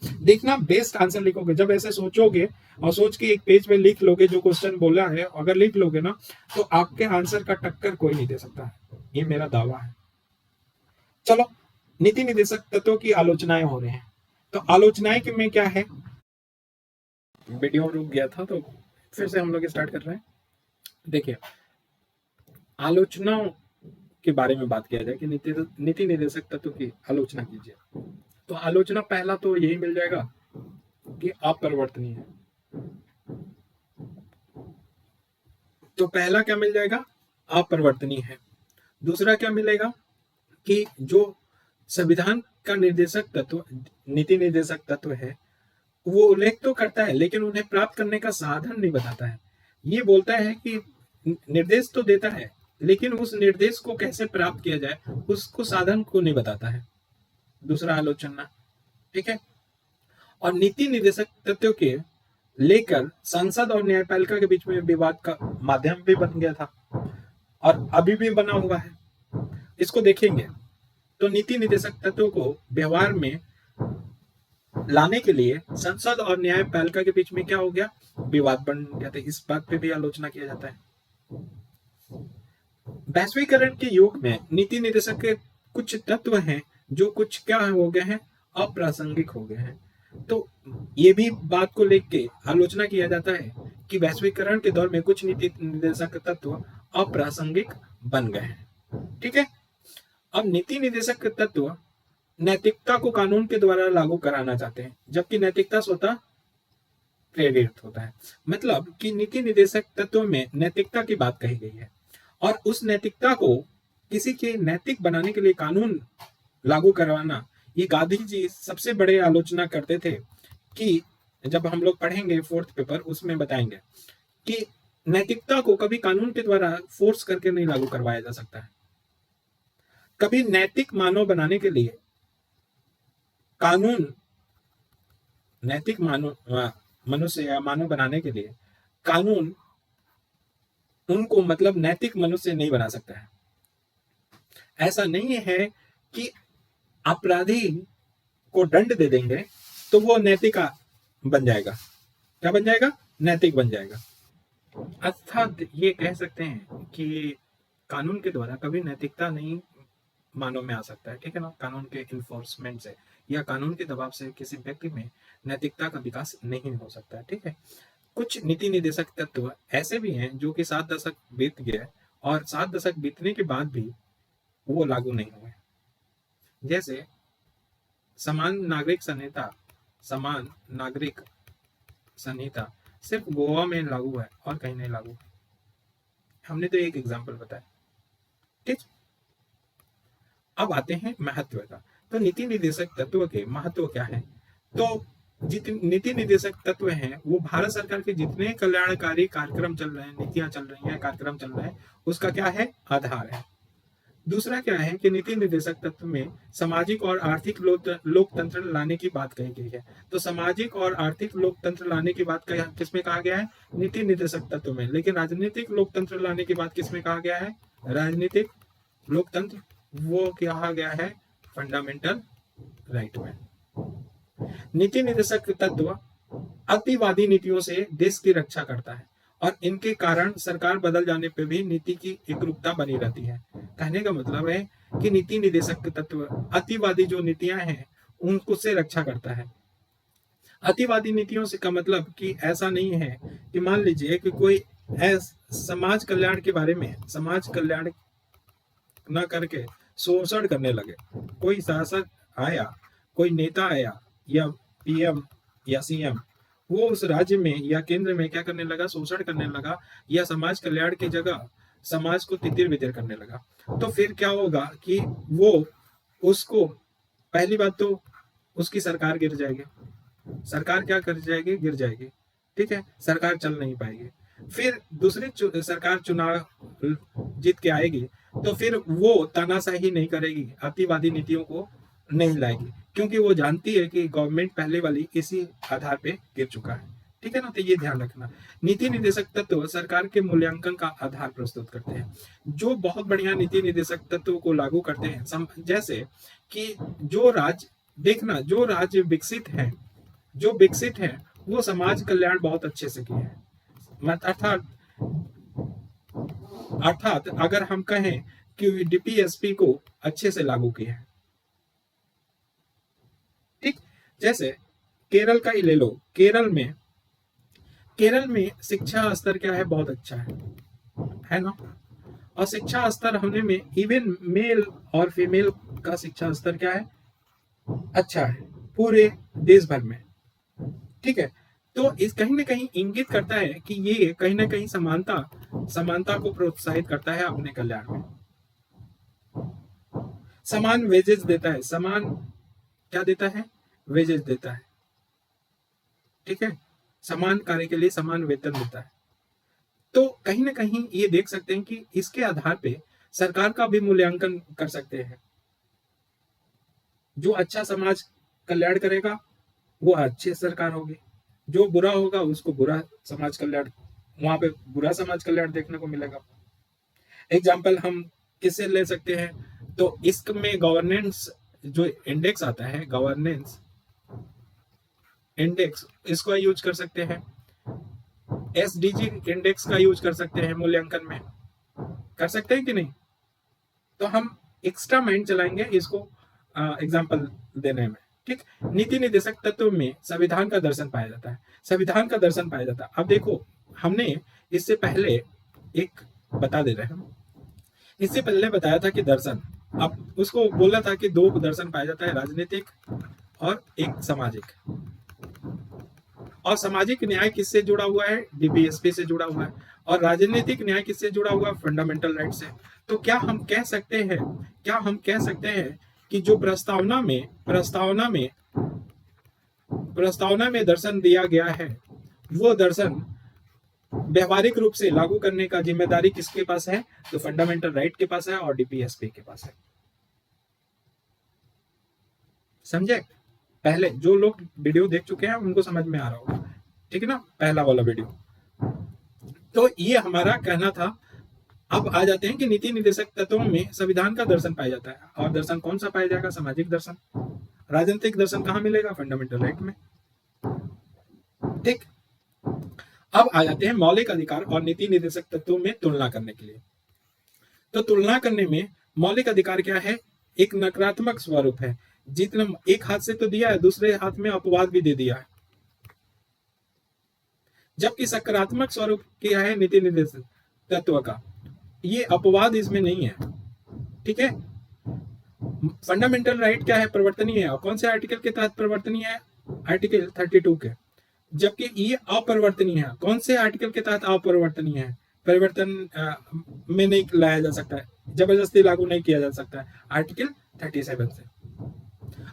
देखना, बेस्ट आंसर लिखोगे जब ऐसे सोचोगे और सोच के एक पेज पे लिख लोगे जो क्वेश्चन बोला है, अगर लिख लोगे ना तो आपके आंसर का टक्कर कोई नहीं दे सकता है, ये मेरा दावा है। चलो, नीति निदेशक तत्वों की आलोचनाएं हो रहे हैं, तो आलोचनाएं में क्या है? वीडियो रुक गया था तो फिर से हम लोग स्टार्ट कर रहे हैं। देखिए, आलोचना के बारे में बात किया जाए कि नीति निर्देशक तत्व की आलोचना कीजिए, तो आलोचना पहला तो यही मिल जाएगा कि अपरिवर्तनीय है। तो पहला क्या मिल जाएगा? अपरिवर्तनीय है। दूसरा क्या मिलेगा कि जो संविधान का निर्देशक तत्व, नीति निर्देशक तत्व है, वो उल्लेख तो करता है लेकिन उन्हें प्राप्त करने का साधन नहीं बताता है। ये बोलता है कि निर्देश तो देता है लेकिन उस निर्देश को कैसे प्राप्त किया जाए उसको साधन को नहीं बताता है। दूसरा आलोचना, ठीक है। और नीति निर्देशक तत्व के लेकर संसद और न्यायपालिका के बीच में विवाद का माध्यम भी बन गया था और अभी भी बना हुआ है। इसको देखेंगे तो नीति निर्देशक तत्व को व्यवहार में लाने के लिए संसद और न्यायपालिका के बीच में क्या हो गया? विवाद बन गया था। इस बात पे भी आलोचना किया जाता है। वैश्वीकरण के युग में नीति निर्देशक के कुछ तत्व हैं जो कुछ क्या हो गए हैं? अप्रासंगिक हो गए हैं। तो ये भी बात को लेके आलोचना किया जाता है कि वैश्वीकरण के दौर में कुछ नीति निर्देशक तत्व अप्रासंगिक बन गए हैं। ठीक है। अब नीति निर्देशक तत्व नैतिकता को कानून के द्वारा लागू कराना चाहते हैं, जबकि नैतिकता स्वतः प्रेरित होता है। मतलब कि नीति निर्देशक तत्व में नैतिकता की बात कही गई है और उस नैतिकता को किसी के नैतिक बनाने के लिए कानून लागू करवाना, ये गांधी जी सबसे बड़े आलोचना करते थे कि जब हम लोग पढ़ेंगे 4th पेपर उसमें बताएंगे कि नैतिकता को कभी कानून के द्वारा फोर्स करके नहीं लागू करवाया जा सकता है। कभी नैतिक मानव बनाने के लिए कानून, नैतिक मनुष्य या मानव बनाने के लिए कानून उनको मतलब नैतिक मनुष्य नहीं बना सकता है। ऐसा नहीं है कि अपराधी को दंड दे देंगे तो वो नैतिक बन जाएगा। क्या बन जाएगा? नैतिक बन जाएगा। अर्थात ये कह सकते हैं कि कानून के द्वारा कभी नैतिकता नहीं मानव में आ सकता है। ठीक है ना। कानून के इन्फोर्समेंट से या कानून के दबाव से किसी व्यक्ति में नैतिकता का विकास नहीं हो सकता है। ठीक है। कुछ नीति निर्देशक तत्व ऐसे भी हैं जो कि 7 दशक बीत गए और 7 दशक बीतने के बाद भी वो लागू नहीं हुए। जैसे समान नागरिक संहिता सिर्फ गोवा में लागू है और कहीं नहीं लागू। हमने तो एक एग्जाम्पल बताया। ठीक। अब आते हैं महत्व का। तो नीति निर्देशक तत्व के महत्व क्या है? तो जितने नीति निर्देशक तत्व हैं वो भारत सरकार के जितने कल्याणकारी कार्यक्रम चल रहे हैं, नीतियां चल रही हैं, कार्यक्रम चल रहे हैं, उसका क्या है? आधार है। दूसरा क्या है कि नीति निर्देशक तत्व में सामाजिक और आर्थिक लोकतंत्र लाने की बात कही गई है। तो सामाजिक और आर्थिक लोकतंत्र लाने की बात किसमें कहा गया है? नीति निर्देशक तत्व में। लेकिन राजनीतिक लोकतंत्र लाने की बात किसमें कहा गया है? राजनीतिक लोकतंत्र वो कहा गया है फंडामेंटल राइट में। नीति निर्देशक तत्व अतिवादी नीतियों से देश की रक्षा करता है और इनके कारण सरकार बदल जाने पर भी नीति की एकरूपता बनी रहती है। कहने का मतलब है कि नीति निर्देशक तत्व अतिवादी जो नीतियां हैं उनको से रक्षा करता है। अतिवादी नीतियों से का मतलब कि ऐसा नहीं है कि मान लीजिए कि कोई समाज कल्याण के बारे में समाज कल्याण न करके शोषण करने लगे। कोई शासक आया, कोई नेता आया या पीएम या सीएम, वो उस राज्य में या केंद्र में क्या करने लगा? शोषण करने लगा या समाज कल्याण की जगह समाज को तितिर बितिर करने लगा। तो फिर क्या होगा कि वो उसको पहली बात तो उसकी सरकार गिर जाएगी। सरकार क्या कर जाएगी? गिर जाएगी। ठीक है। सरकार चल नहीं पाएगी। फिर दूसरी सरकार चुनाव जीत के आएगी तो फिर वो तानाशाही नहीं करेगी, अतिवादी नीतियों को नहीं लाएगी, क्योंकि वो जानती है कि गवर्नमेंट पहले वाली इसी आधार पे गिर चुका है। ठीक है ना। तो ये ध्यान रखना। नीति निर्देशक तत्व सरकार के मूल्यांकन का आधार प्रस्तुत करते हैं। जो बहुत बढ़िया नीति निर्देशक तत्व को लागू करते हैं, जैसे कि जो राज्य विकसित है वो समाज कल्याण बहुत अच्छे से किए हैं। अर्थात अगर हम कहें कि डीपीएसपी को अच्छे से लागू किया है। ठीक। जैसे केरल का ही ले लो। केरल में शिक्षा स्तर क्या है? बहुत अच्छा है ना। और शिक्षा स्तर होने में इवन मेल और फीमेल का शिक्षा स्तर क्या है, अच्छा है पूरे देश भर में। ठीक है, तो इस कहीं ना कहीं इंगित करता है कि ये कहीं ना कहीं समानता समानता को प्रोत्साहित करता है अपने कल्याण में। समान वेजेस देता है, समान क्या देता है, वेजेस देता है। ठीक है, समान कार्य के लिए समान वेतन देता है। तो कहीं ना कहीं ये देख सकते हैं कि इसके आधार पे सरकार का भी मूल्यांकन कर सकते हैं। जो अच्छा समाज कल्याण करेगा वो अच्छी सरकार होगी, जो बुरा होगा उसको बुरा समाज कल्याण, वहां पे बुरा समाज कल्याण देखने को मिलेगा। एग्जाम्पल हम किससे ले सकते हैं, तो इसमें गवर्नेंस जो इंडेक्स आता है, गवर्नेंस इंडेक्स, इसको यूज कर सकते हैं। एसडीजी इंडेक्स का यूज कर सकते हैं मूल्यांकन में, कर सकते हैं कि नहीं। तो हम एक्स्ट्रा माइंड चलाएंगे इसको एग्जाम्पल देने में। ठीक, नीति निर्देशक तत्व में संविधान का दर्शन पाया जाता है, संविधान का दर्शन पाया जाता है। अब देखो, हमने इससे पहले एक बता दे रहे हैं, इससे पहले बताया था कि दर्शन, अब उसको बोला था कि दो दर्शन पाया जाता है, राजनीतिक और एक सामाजिक। और सामाजिक न्याय किससे जुड़ा हुआ है, डीपीएसपी से जुड़ा हुआ है, और राजनीतिक न्याय किससे जुड़ा हुआ है, फंडामेंटल राइट से। तो क्या हम कह सकते हैं, क्या हम कह सकते हैं कि जो प्रस्तावना में दर्शन दिया गया है, वो दर्शन व्यवहारिक रूप से लागू करने का जिम्मेदारी किसके पास है, तो फंडामेंटल राइट के पास है और डीपीएसपी के पास है। समझे, पहले जो लोग वीडियो देख चुके हैं उनको समझ में आ रहा होगा। ठीक है ना, पहला वाला वीडियो। तो ये हमारा कहना था। अब आ जाते हैं कि नीति निर्देशक तत्वों में संविधान का दर्शन पाया जाता है, और दर्शन कौन सा पाया जाएगा, सामाजिक दर्शन। राजनीतिक दर्शन कहाँ मिलेगा, फंडामेंटल राइट में। ठीक, अब आ जाते हैं मौलिक अधिकार और नीति निर्देशक तत्वों में तुलना करने के लिए। तो तुलना करने में मौलिक अधिकार क्या है, एक नकारात्मक स्वरूप है, जितना एक हाथ से तो दिया है, दूसरे हाथ में अपवाद भी दे दिया है। जबकि सकारात्मक स्वरूप क्या है नीति निर्देशक तत्व का, ये अपवाद इसमें नहीं है। ठीक है, फंडामेंटल राइट क्या है, परिवर्तनीय है, और कौन से आर्टिकल के तहत परिवर्तनीय है, आर्टिकल 32 के। जबकि ये अपरिवर्तनीय है, कौन से आर्टिकल के तहत अपरिवर्तनीय है, परिवर्तन में नहीं लाया जा सकता है, जबरदस्ती लागू नहीं किया जा सकता है, आर्टिकल 37 से।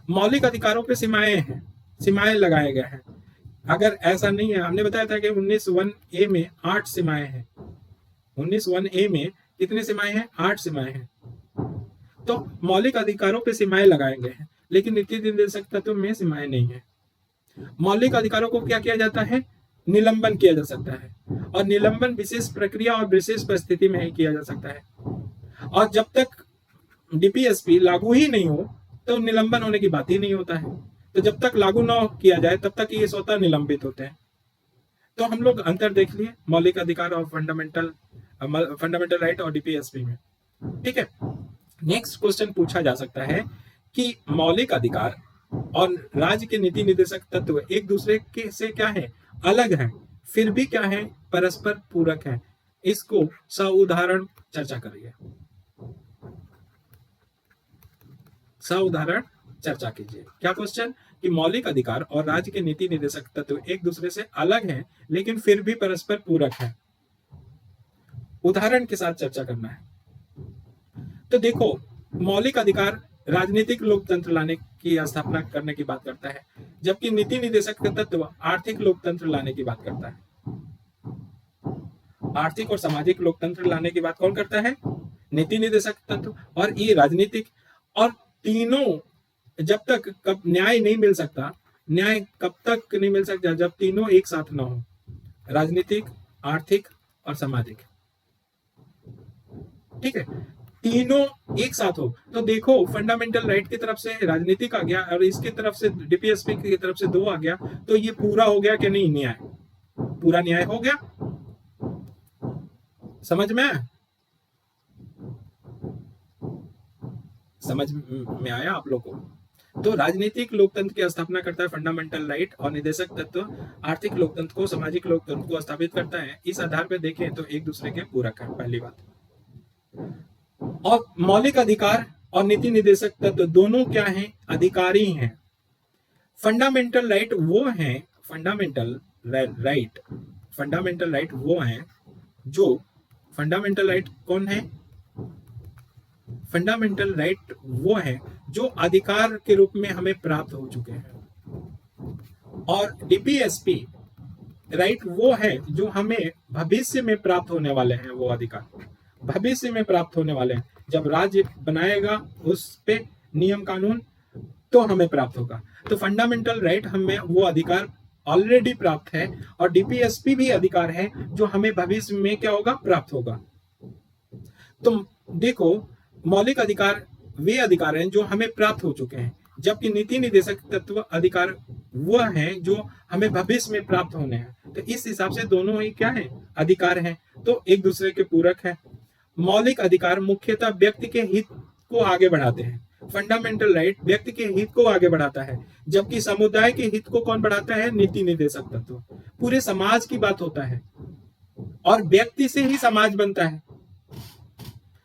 मौलिक अधिकारों पे सीमाएं हैं, सीमाएं लगाए गए हैं। अगर ऐसा नहीं है, हमने बताया था कि 19(1)(a) में 8 सीमाएं हैं। 19(1)(a) में कितनी सीमाएं हैं, 8 सीमाएं हैं। तो मौलिक अधिकारों पे सीमाएं लगाए गए हैं, लेकिन नीति निर्देशक तत्व में सीमाएं नहीं है। मौलिक अधिकारों को क्या किया जाता है, निलंबन किया जा सकता है, और निलंबन विशेष प्रक्रिया और विशेष परिस्थिति में ही किया जा सकता है। और जब तक डीपीएसपी लागू ही नहीं हो तो निलंबन होने की बात ही नहीं होता है। तो जब तक लागू ना किया जाए तब तक ये स्वतः निलंबित होते हैं। तो हम लोग अंतर देख लिए मौलिक अधिकार और फंडामेंटल राइट और डीपीएसपी में। ठीक है, नेक्स्ट क्वेश्चन पूछा जा सकता है कि मौलिक अधिकार और राज्य के नीति निर्देशक तत्व एक दूसरे के से क्या है, अलग है, फिर भी क्या है, परस्पर पूरक है। इसको सउदाहरण चर्चा करिए, सउदाहरण चर्चा कीजिए। क्या क्वेश्चन, कि मौलिक अधिकार और राज्य के नीति निर्देशक तत्व एक दूसरे से अलग हैं, लेकिन फिर भी परस्पर पूरक हैं। उदाहरण के साथ चर्चा करना है। तो देखो, मौलिक अधिकार राजनीतिक लोकतंत्र लाने की स्थापना करने की बात करता है, जबकि नीति निर्देशक तत्व आर्थिक लोकतंत्र लाने की बात करता है। आर्थिक और सामाजिक लोकतंत्र लाने की बात कौन करता है, नीति निर्देशक तत्व। और ये राजनीतिक, और तीनों जब तक कब न्याय नहीं मिल सकता, न्याय कब तक नहीं मिल सकता, जब तीनों एक साथ ना हो, राजनीतिक, आर्थिक और सामाजिक। ठीक है, तीनों एक साथ हो। तो देखो, फंडामेंटल राइट की तरफ से राजनीतिक आ गया और इसकी तरफ से डीपीएसपी की तरफ से 2 आ गया, तो ये पूरा हो गया कि नहीं, न्याय, पूरा न्याय हो गया। समझ में आया आप लोगों को। तो राजनीतिक लोकतंत्र की स्थापना करता है फंडामेंटल राइट, और निर्देशक तत्व आर्थिक लोकतंत्र को, सामाजिक लोकतंत्र को स्थापित करता है। इस आधार पर देखें तो एक दूसरे के पूरक है, पहली बात। और मौलिक अधिकार और नीति निर्देशक तत्व दोनों क्या हैं? अधिकारी हैं। फंडामेंटल राइट वो हैं, फंडामेंटल राइट वो हैं जो, फंडामेंटल राइट कौन है? फंडामेंटल राइट वो है जो अधिकार के रूप में हमें प्राप्त हो चुके हैं। और डीपीएसपी राइट वो है जो हमें भविष्य में प्राप्त होने वाले हैं। वो अधिकार भविष्य में प्राप्त होने वाले हैं, जब राज्य बनाएगा उस पे नियम कानून, तो हमें प्राप्त होगा। तो फंडामेंटल राइट हमें वो अधिकार ऑलरेडी प्राप्त है, और डीपीएसपी भी अधिकार है जो हमें भविष्य में क्या होगा? प्राप्त होगा। तो देखो, मौलिक अधिकार वे अधिकार हैं जो हमें प्राप्त हो चुके हैं, जबकि नीति निर्देशक तत्व अधिकार वो हैं जो हमें भविष्य में प्राप्त होने हैं। तो इस हिसाब से दोनों ही क्या है? अधिकार हैं, तो एक दूसरे के पूरक है। मौलिक अधिकार मुख्यतः व्यक्ति के हित को आगे बढ़ाते हैं। फंडामेंटल राइट व्यक्ति के हित को आगे बढ़ाता है, जबकि समुदाय के हित को कौन बढ़ाता है? नीति निर्देशक तत्व। पूरे समाज की बात होता है, और व्यक्ति से ही समाज बनता है।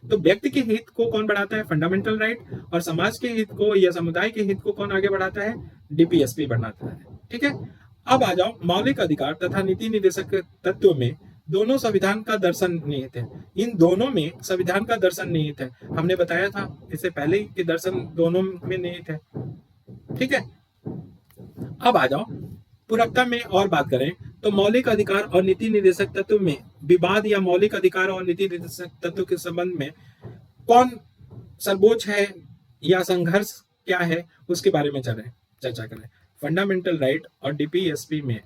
तो व्यक्ति के हित को कौन बढ़ाता है? Fundamental right. और समाज के हित को या समुदाय के हित को कौन आगे बढ़ाता है? डीपीएसपी बढ़ाता है। ठीक है, अब आ जाओ, मौलिक अधिकार तथा नीति निर्देशक तत्व में दोनों संविधान का दर्शन निहित है। इन दोनों में संविधान का दर्शन निहित है। हमने बताया था इससे पहले कि दर्शन दोनों में निहित है। ठीक है, अब आ जाओ पूरकता में और बात करें तो मौलिक अधिकार और नीति निर्देशक तत्व में विवाद या मौलिक अधिकार और नीति निर्देशक तत्व के संबंध में कौन सर्वोच्च है या संघर्ष क्या है, उसके बारे में चर्चा करें। फंडामेंटल राइट और डीपीएसपी में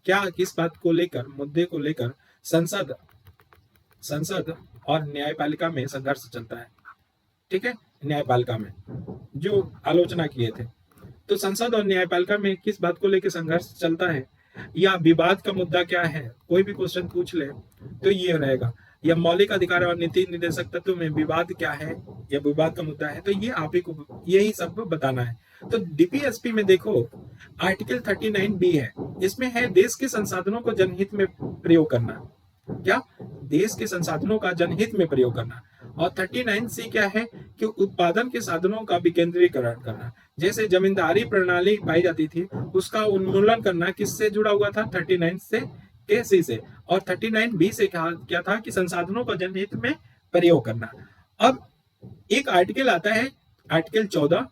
क्या, किस बात को लेकर, मुद्दे को लेकर संसद और न्यायपालिका में संघर्ष चलता है। ठीक है, न्यायपालिका में जो आलोचना किए थे, तो संसद और न्यायपालिका में किस बात को लेकर संघर्ष चलता है या विवाद का मुद्दा क्या है, कोई भी क्वेश्चन पूछ ले तो ये रहेगा, या मौलिक अधिकार और नीति निर्देशक तत्व में विवाद क्या है या विवाद का मुद्दा है, तो ये आप ही को यही सब बताना है। तो डीपीएसपी में देखो आर्टिकल 39B है, इसमें है देश के संसाधनों को जनहित में प्रयोग करना। क्या? देश के संसाधनों का जनहित में प्रयोग करना। और 39C क्या है कि उत्पादन के साधनों का विकेंद्रीकरण करना। जैसे जमींदारी प्रणाली पाई जाती थी, उसका उन्मूलन करना किससे जुड़ा हुआ था? 39 से के सी से। और 39B से क्या था कि संसाधनों का जनहित में प्रयोग करना। अब एक आर्टिकल आता है, आर्टिकल 14,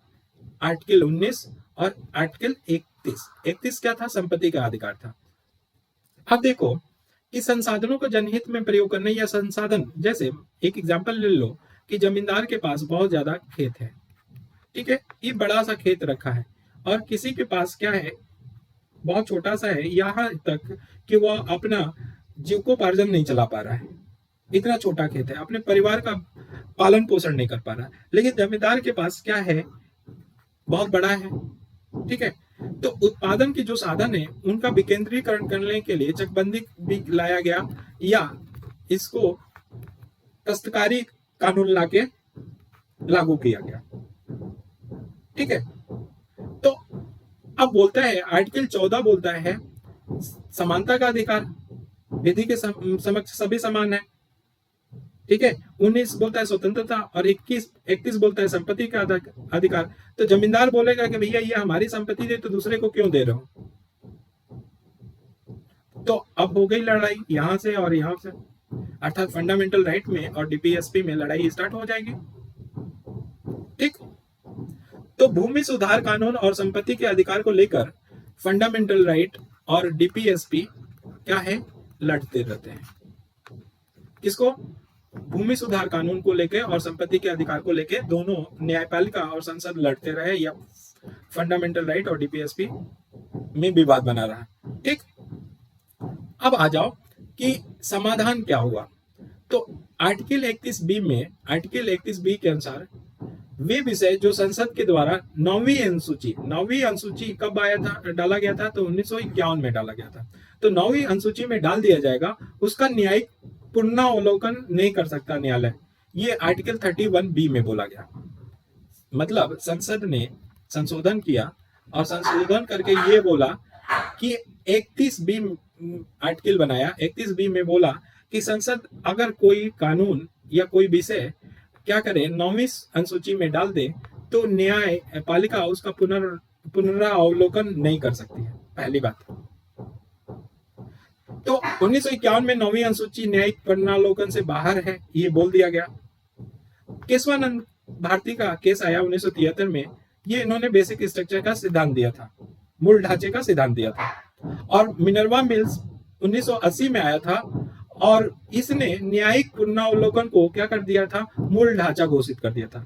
आर्टिकल 19 और आर्टिकल 31। 31 क्या था? संपत्ति का अधिकार था। अब देखो कि संसाधनों को जनहित में प्रयोग करने या संसाधन, जैसे एक एग्जांपल ले लो कि जमींदार के पास बहुत ज्यादा खेत है। ठीक है, ये बड़ा सा खेत रखा है, और किसी के पास क्या है? बहुत छोटा सा है, यहाँ तक कि वह अपना जीविकोपार्जन नहीं चला पा रहा है। इतना छोटा खेत है, अपने परिवार का पालन पोषण नहीं कर पा रहा। लेकिन जमींदार के पास क्या है? बहुत बड़ा है। ठीक है, तो उत्पादन के जो साधन है उनका विकेंद्रीकरण करने के लिए चकबंदी भी लाया गया, या इसको काश्तकारी कानून लाके लागू किया गया। ठीक है, तो अब बोलता है आर्टिकल 14 बोलता है समानता का अधिकार, विधि के समक्ष सभी समान है। ठीक है, 19 बोलता है स्वतंत्रता, और 31 बोलता है संपत्ति का अधिकार। तो जमींदार बोलेगा कि भैया ये हमारी संपत्ति है, तो दूसरे को क्यों दे रहे हो? तो अब हो गई लड़ाई यहां से और यहां से, अर्थात फंडामेंटल राइट में और डीपीएसपी में लड़ाई स्टार्ट हो जाएगी। ठीक, तो भूमि सुधार कानून और संपत्ति के अधिकार को लेकर फंडामेंटल राइट और डीपीएसपी क्या है? लड़ते रहते हैं। किसको? भूमि सुधार कानून को लेकर और संपत्ति के अधिकार को लेकर दोनों न्यायपालिका और संसद लड़ते रहे, या फंडामेंटल राइट और डीपीएसपी में विवाद बना रहा। ठीक, अब आ जाओ कि समाधान क्या हुआ। तो आर्टिकल 31B के अनुसार वे विषय जो संसद के द्वारा 9वीं अनुसूची कब आया था, डाला गया था? तो 1951 में डाला गया था। तो 9वीं अनुसूची में डाल दिया जाएगा, उसका न्यायिक पुनरावलोकन नहीं कर सकता न्यायालय। ये आर्टिकल 31B में बोला गया। मतलब संसद ने संशोधन किया, और संशोधन करके ये बोला कि 31B आर्टिकल बनाया। 31B में बोला कि संसद अगर कोई कानून या कोई विषय क्या करे 9वीं अनुसूची में डाल दे तो न्याय पालिका उसका पुनरावलोकन नहीं कर सकती है, पहली बात। तो 1951 में 9वीं अनुसूची न्यायिक पुनरावलोकन से बाहर है, ये बोल दिया गया। केशवानंद भारती का केस आया 1973 में, ये इन्होंने बेसिक स्ट्रक्चर का सिद्धांत दिया था, मूल ढांचे का सिद्धांत दिया था। और मिनर्वा मिल्स 1980 में आया था और इसने न्यायिक पुनरावलोकन को क्या कर दिया था, मूल ढांचा घोषित कर दिया था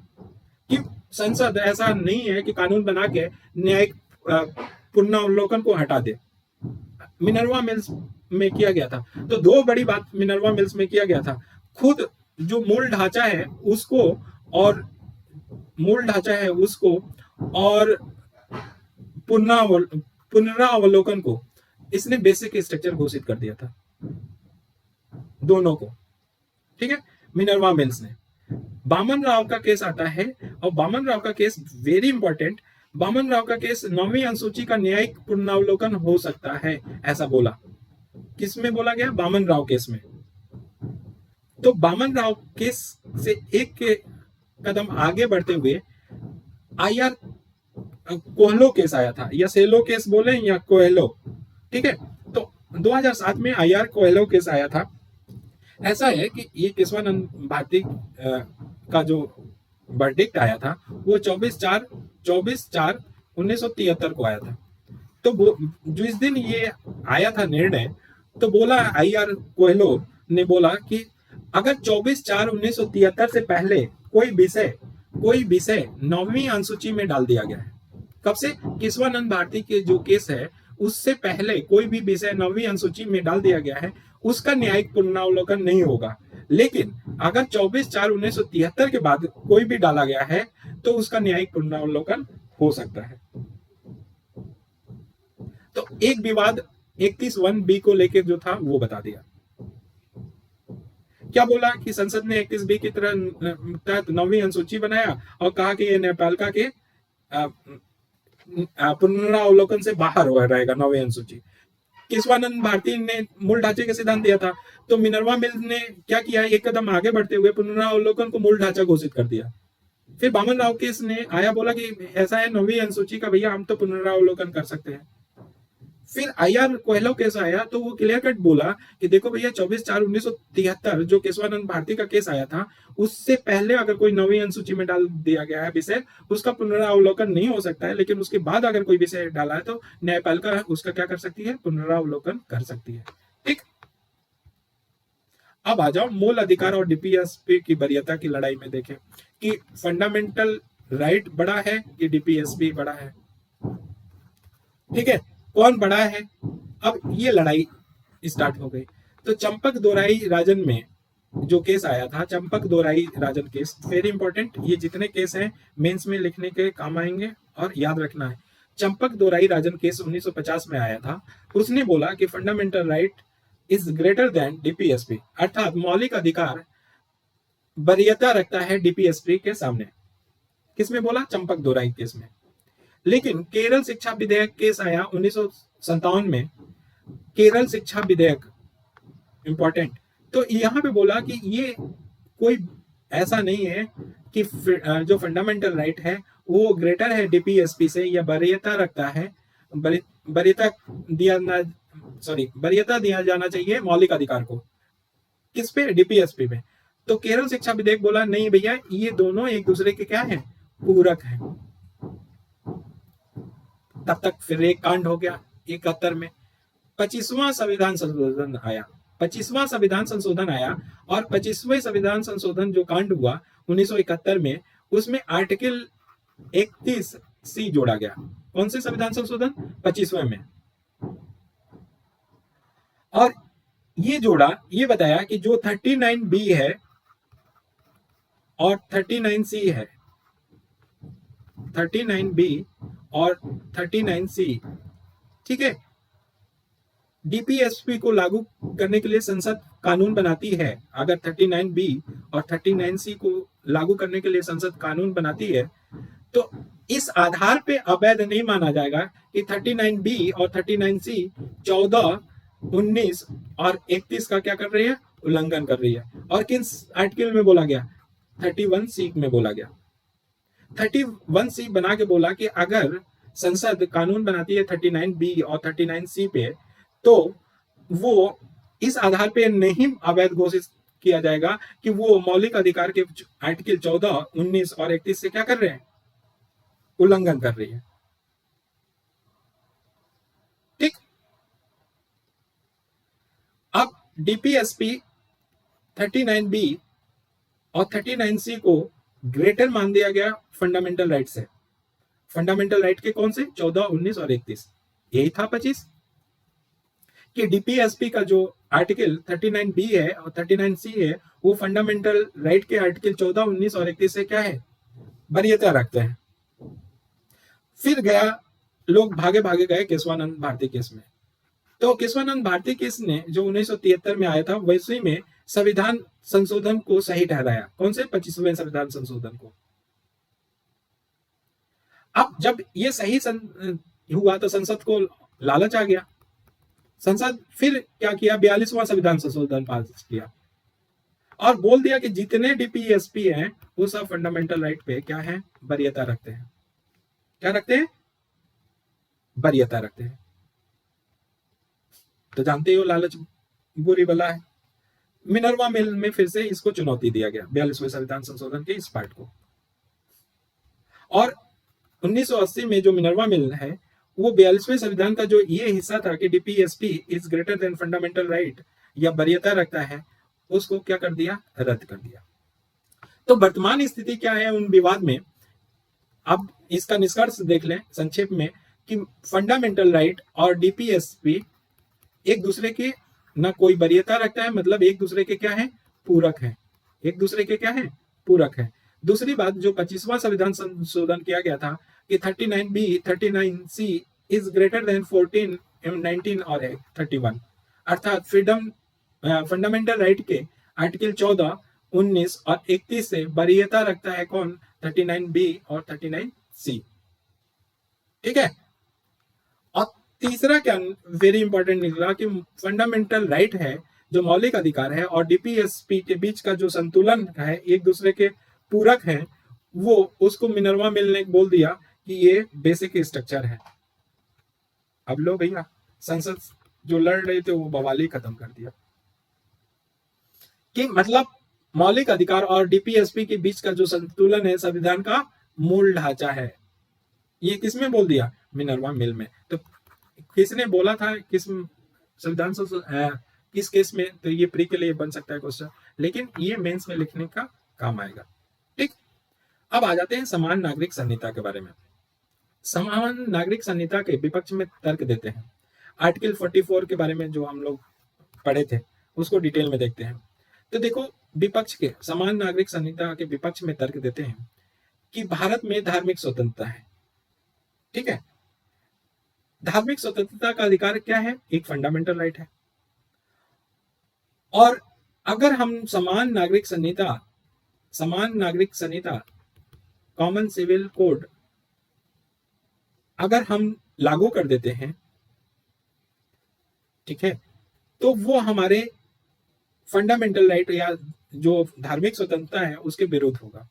कि संसद ऐसा नहीं है कि कानून बना के न्यायिक पुनरावलोकन को हटा दे। मिनर्वा मिल्स में किया गया था। तो दो बड़ी बात मिनर्वा मिल्स में किया गया था, खुद जो मूल ढांचा है उसको और पुनरावलोकन को इसने बेसिक स्ट्रक्चर घोषित कर दिया था, दोनों को। ठीक है, मिनर्वा मिल्स ने। बामन राव का केस आता है और बामन राव का केस वेरी इंपॉर्टेंट। बामन राव का केस 9वीं अनुसूची का न्यायिक पुनरावलोकन हो सकता है, ऐसा बोला। किसमें बोला गया? बामन राव केस में। तो बामन राव केस से एक के कदम आगे बढ़ते हुए आईआर कोहलो केस आया था, या सेलो केस बोले या कोहलो। ठीक है, तो 2007 में आईआर कोहलो केस आया था। ऐसा है कि ये केशवानंद भारती का जो वर्डिक्ट आया था वो 24/4/1973 को आया था। तो जिस दिन ये आया था निर्णय, तो बोला आईआर कोहलो ने बोला कि अगर 24/4/1973 से पहले कोई विषय 9वीं अनुसूची में डाल दिया गया है, कब से? केशवानंद भारती के जो केस है उससे पहले कोई भी विषय 9वीं अनुसूची में डाल दिया गया है, उसका न्यायिक पुनरावलोकन नहीं होगा। लेकिन अगर 24/4/1973 के बाद कोई भी डाला गया है तो उसका न्यायिक पुनरावलोकन हो सकता है। तो एक विवाद 31(1)B को लेकर जो था वो बता दिया। क्या बोला कि संसद ने 31(B) की तहत 9वीं अनुसूची बनाया और कहा कि ये न्यायपालिका के पुनरावलोकन से बाहर रहेगा 9वीं अनुसूची। केशवानंद भारती ने मूल ढांचे का सिद्धांत दिया था, तो मिनर्वा मिल्स ने क्या किया, एक कदम आगे बढ़ते हुए पुनरावलोकन को मूल ढांचा घोषित कर दिया। फिर बामन राव केस ने आया, बोला कि ऐसा है 9वीं अनुसूची का भैया, हम तो पुनरावलोकन कर सकते हैं। फिर आईआर कोहलो केस आया तो वो क्लियर कट बोला कि देखो भैया 24/4/1973 जो केशवानंद भारती का केस आया था, उससे पहले अगर कोई 9वीं अनुसूची में डाल दिया गया है विषय, उसका पुनरावलोकन नहीं हो सकता है। लेकिन उसके बाद अगर कोई विषय डाला है तो न्यायपालिका उसका क्या कर सकती है? पुनरावलोकन कर सकती है। ठीक, अब आ जाओ मूल अधिकार और डीपीएसपी की वरीयता की लड़ाई में। देखें कि फंडामेंटल राइट बड़ा है कि डीपीएसपी बड़ा है। ठीक है, कौन बड़ा है? अब ये लड़ाई स्टार्ट हो गई। तो चंपक दोराई राजन में जो केस आया था, चंपक दोराई राजन केस वेरी इंपॉर्टेंट। ये जितने केस हैं मेंस में लिखने के काम आएंगे और याद रखना है। चंपक दोराई राजन केस 1950 में आया था। उसने बोला कि fundamental right is greater than DPSP, अर्थात मौलिक अधिकार वरीयता रखता है डीपीएसपी के सामने। किसमें बोला? चंपक दोराई केस में। लेकिन केरल शिक्षा विधेयक केस आया 1957 में, केरल शिक्षा विधेयक इंपॉर्टेंट। तो यहां पे बोला कि ये कोई ऐसा नहीं है कि जो फंडामेंटल राइट है वो ग्रेटर है डीपीएसपी से, या वरीयता रखता है, वरीयता दिया जाना चाहिए मौलिक अधिकार को। किस पे? डीपीएसपी पे। तो केरल शिक्षा विधेयक बोला नहीं भैया, ये दोनों एक दूसरे के क्या है? पूरक है। तब तक फिर एक कांड हो गया 71 में, 25वां संविधान संशोधन आया। 25वां संविधान संशोधन आया और 25वें संविधान संशोधन जो कांड हुआ 1971 में, उसमें आर्टिकल 31C जोड़ा गया। कौन से संविधान संशोधन? 25वें में। और ये जोड़ा, ये बताया कि जो 39B है और 39C है, 39B और 39C, ठीक है, डीपीएसपी को लागू करने के लिए संसद कानून बनाती है। अगर 39B और 39C को लागू करने के लिए संसद कानून बनाती है तो इस आधार पे अवैध नहीं माना जाएगा कि 39B और 39C 14, 19 और 31 का क्या कर रही है? उल्लंघन कर रही है। और किस आर्टिकल में बोला गया? 31C में बोला गया। 31C बना के बोला कि अगर संसद कानून बनाती है 39B और 39C पे, तो वो इस आधार पे नहीं अवैध घोषित किया जाएगा कि वो मौलिक अधिकार के आर्टिकल 14, 19 और 31 से क्या कर रहे हैं? उल्लंघन कर रही है। ठीक। अब डीपीएसपी 39B और 39C को ग्रेटर मान दिया गया फंडामेंटल राइट से। फंडामेंटल राइट के कौन से? 14, 19 और 31। यही था 25 कि डीपीएसपी का जो आर्टिकल 39B है और 39C है, वो फंडामेंटल राइट के आर्टिकल 14, 19 और 31 से क्या है? वरीयता रखते हैं। फिर गया, लोग भागे भागे गए केशवानंद भारती केस में। तो केशवानंद भारती केस ने जो 1973 में आया था, वैसे में संविधान संशोधन को सही ठहराया। कौन से? 25वें संविधान संशोधन को। अब जब ये सही हुआ तो संसद को लालच आ गया। संसद फिर क्या किया? 42वां संविधान संशोधन पास किया और बोल दिया कि जितने डीपीएसपी हैं वो सब फंडामेंटल राइट पे क्या है? वरीयता रखते हैं। क्या रखते हैं? वरीयता रखते हैं। तो जानते हो लालच बुरी बला है। मिनर्वा मिल में फिर से इसको चुनौती दिया गया, 42वें संविधान संशोधन के इस पार्ट को। और 1980 में जो मिनर्वा मिल है, वो 42वें संविधान का जो ये हिस्सा था कि DPSP is greater than fundamental right या वरीयता रखता है, उसको क्या कर दिया? रद्द कर दिया। तो वर्तमान स्थिति क्या है उन विवाद में? अब इसका निष्कर्ष देख लें संक्षेप में कि फंडामेंटल राइट और डीपीएसपी एक दूसरे के ना कोई वरीयता रखता है, मतलब एक दूसरे के क्या है? पूरक है। एक दूसरे के क्या है? पूरक है। दूसरी बात, जो 25वां संविधान संशोधन किया गया था कि 39B 39C is greater than 14, 19 और 31, अर्थात फ्रीडम फंडामेंटल राइट के आर्टिकल 14, 19 और 31 से वरीयता रखता है कौन? 39B और 39C। ठीक है। और तीसरा क्या वेरी इंपॉर्टेंट निकला कि फंडामेंटल राइट है, जो मौलिक अधिकार है, और डीपीएसपी के बीच का जो संतुलन है, एक दूसरे के पूरक है, वो उसको मिनर्वा मिल ने बोल दिया कि ये बेसिक स्ट्रक्चर है। अब लो भैया, संसद जो लड़ रहे थे वो बवाली खत्म कर दिया कि मतलब मौलिक अधिकार और डीपीएसपी के बीच का जो संतुलन है संविधान का मूल ढांचा है। ये किसमें बोल दिया? मिनर्वा मिल में। तो किसने बोला था? किस संविधान किस केस में? तो ये प्री के लिए बन सकता है क्वेश्चन, लेकिन ये मेंस में लिखने का काम आएगा। ठीक। अब आ जाते हैं समान नागरिक संहिता के बारे में। समान नागरिक संहिता के विपक्ष में तर्क देते हैं। आर्टिकल 44 के बारे में जो हम लोग पढ़े थे उसको डिटेल में देखते हैं। तो देखो, विपक्ष के समान नागरिक संहिता के विपक्ष में तर्क देते हैं कि भारत में धार्मिक स्वतंत्रता है। ठीक है। धार्मिक स्वतंत्रता का अधिकार क्या है? एक फंडामेंटल राइट है। और अगर हम समान नागरिक संहिता कॉमन सिविल कोड अगर हम लागू कर देते हैं, ठीक है, तो वो हमारे फंडामेंटल राइट या जो धार्मिक स्वतंत्रता है उसके विरुद्ध होगा।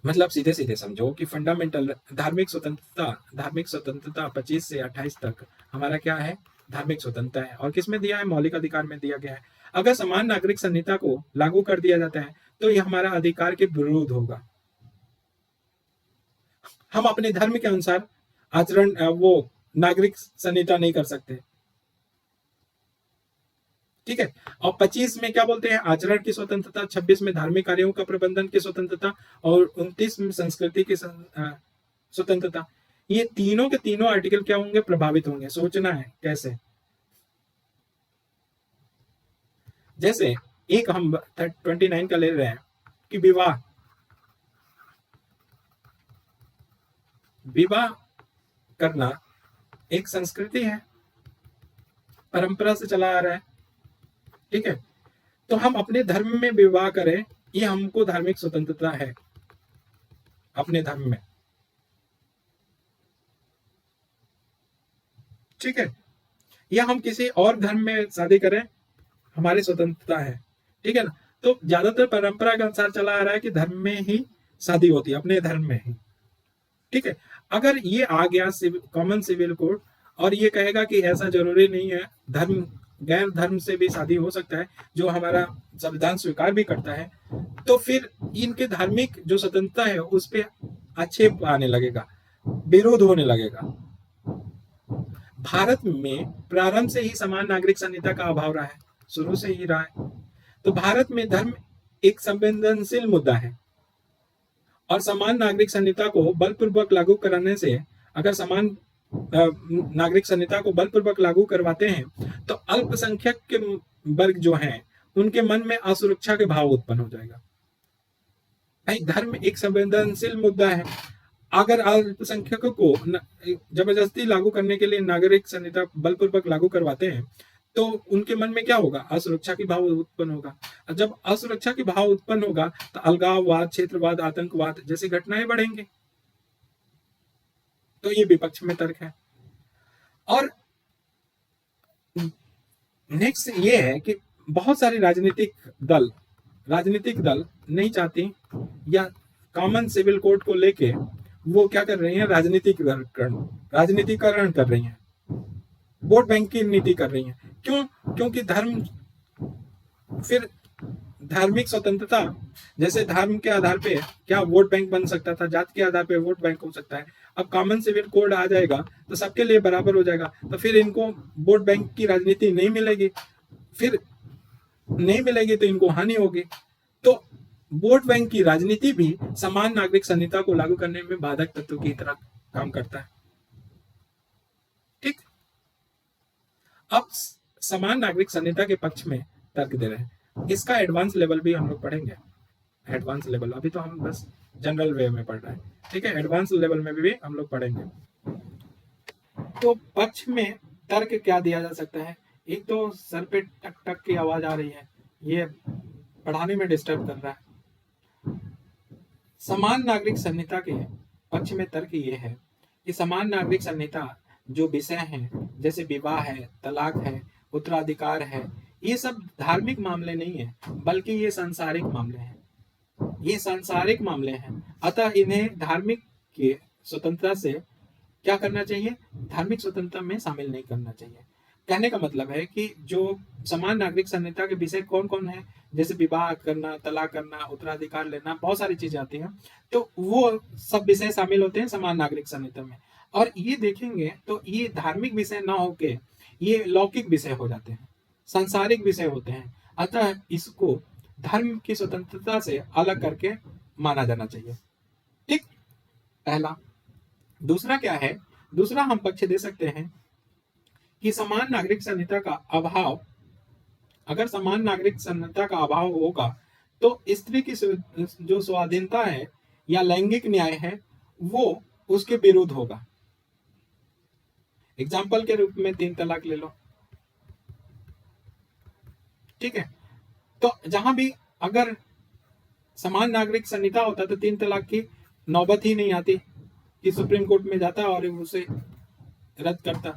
मतलब सीधे सीधे समझो कि फंडामेंटल धार्मिक स्वतंत्रता 25 से 28 तक हमारा क्या है? धार्मिक स्वतंत्रता है। और किसमें दिया है? मौलिक अधिकार में दिया गया है। अगर समान नागरिक संहिता को लागू कर दिया जाता है तो यह हमारा अधिकार के विरुद्ध होगा। हम अपने धर्म के अनुसार आचरण वो नागरिक संहिता नहीं कर सकते। ठीक है। और 25 में क्या बोलते हैं? आचरण की स्वतंत्रता, 26 में धार्मिक कार्यों का प्रबंधन की स्वतंत्रता और 29 में संस्कृति की स्वतंत्रता। ये तीनों के तीनों आर्टिकल क्या होंगे? प्रभावित होंगे। सोचना है कैसे। जैसे एक हम 29 का ले रहे हैं कि विवाह करना एक संस्कृति है, परंपरा से चला आ रहा है। ठीक है। तो हम अपने धर्म में विवाह करें, ये हमको धार्मिक स्वतंत्रता है अपने धर्म में। ठीक है। या हम किसी और धर्म में शादी करें, हमारी स्वतंत्रता है। ठीक है ना। तो ज्यादातर परंपरा के अनुसार चला आ रहा है कि धर्म में ही शादी होती है, अपने धर्म में ही। ठीक है। अगर ये आ गया कॉमन सिविल कोड और ये कहेगा कि ऐसा जरूरी नहीं है, धर्म गैर धर्म से भी शादी हो सकता है, जो हमारा संविधान स्वीकार भी करता है, तो फिर इनके धार्मिक जो स्वतंत्रता है उस पर आक्षेप आने लगेगा, विरोध होने लगेगा। भारत में प्रारंभ से ही समान नागरिक संहिता का अभाव रहा है, शुरू से ही रहा है। तो भारत में धर्म एक संवेदनशील मुद्दा है और समान नागरिक संहिता को बलपूर्वक लागू कराने से, अगर समान नागरिक संहिता को बलपूर्वक लागू करवाते हैं तो अल्पसंख्यक के वर्ग जो हैं उनके मन में असुरक्षा के भाव उत्पन्न हो जाएगा। भाई धर्म एक संवेदनशील मुद्दा है, अगर अल्पसंख्यकों को जबरदस्ती लागू करने के लिए नागरिक संहिता बलपूर्वक लागू करवाते हैं तो उनके मन में क्या होगा, असुरक्षा की भाव उत्पन्न होगा। जब असुरक्षा की भाव उत्पन्न होगा तो अलगाववाद, क्षेत्रवाद, आतंकवाद जैसी घटनाएं बढ़ेंगे। तो ये विपक्ष में तर्क है। और नेक्स्ट ये है कि बहुत सारे राजनीतिक दल नहीं चाहती, या कॉमन सिविल कोड को लेके वो क्या कर रही हैं, राजनीतिकरण कर रही हैं, वोट बैंक की नीति कर रही हैं। क्यों? क्योंकि धर्म, फिर धार्मिक स्वतंत्रता, जैसे धर्म के आधार पे क्या वोट बैंक बन सकता था, जात के आधार पे वोट बैंक हो सकता है। अब कॉमन सिविल कोड आ जाएगा तो सबके लिए बराबर हो जाएगा, तो फिर इनको वोट बैंक की राजनीति नहीं मिलेगी, फिर नहीं मिलेगी तो इनको हानि होगी। तो वोट बैंक की राजनीति भी समान नागरिक संहिता को लागू करने में बाधक तत्व की तरह काम करता है। ठीक। अब समान नागरिक संहिता के पक्ष में तर्क दे रहे हैं, इसका एडवांस लेवल भी हम लोग पढ़ेंगे। एडवांस लेवल, अभी तो हम बस जनरल वे में पढ़ रहे हैं, ठीक है। एडवांस लेवल में भी हम लोग पढ़ेंगे। तो पक्ष में तर्क क्या दिया जा सकता है? एक तो सर पे टक टक की आवाज आ रही है, ये पढ़ाने में डिस्टर्ब कर रहा है। समान नागरिक संहिता के पक्ष में तर्क ये है कि समान नागरिक संहिता जो विषय हैं, जैसे विवाह है, तलाक है, उत्तराधिकार है, ये सब धार्मिक मामले नहीं है, बल्कि ये सांसारिक मामले हैं। ये सांसारिक मामले हैं, अतः इन्हें धार्मिक की स्वतंत्रता से क्या करना चाहिए, धार्मिक स्वतंत्रता में शामिल नहीं करना चाहिए। कहने का मतलब है कि जो समान नागरिक संहिता के विषय कौन कौन है, जैसे विवाह करना, तलाक करना, उत्तराधिकार लेना, बहुत सारी चीजें आती हैं, तो वो सब विषय शामिल होते हैं समान नागरिक संहिता में। और ये देखेंगे तो ये धार्मिक विषय ना होके ये लौकिक विषय हो जाते हैं, सांसारिक विषय होते हैं, अतः इसको धर्म की स्वतंत्रता से अलग करके माना जाना चाहिए। ठीक, पहला। दूसरा क्या है? दूसरा हम पक्ष दे सकते हैं कि समान नागरिक संहिता का अभाव, अगर समान नागरिक संहिता का अभाव होगा तो स्त्री की जो स्वाधीनता है या लैंगिक न्याय है वो उसके विरुद्ध होगा। एग्जाम्पल के रूप में 3 तलाक ले लो, ठीक है। तो जहां भी अगर समान नागरिक संहिता होता तो 3 तलाक की नौबत ही नहीं आती कि सुप्रीम कोर्ट में जाता और उसे रद्द करता।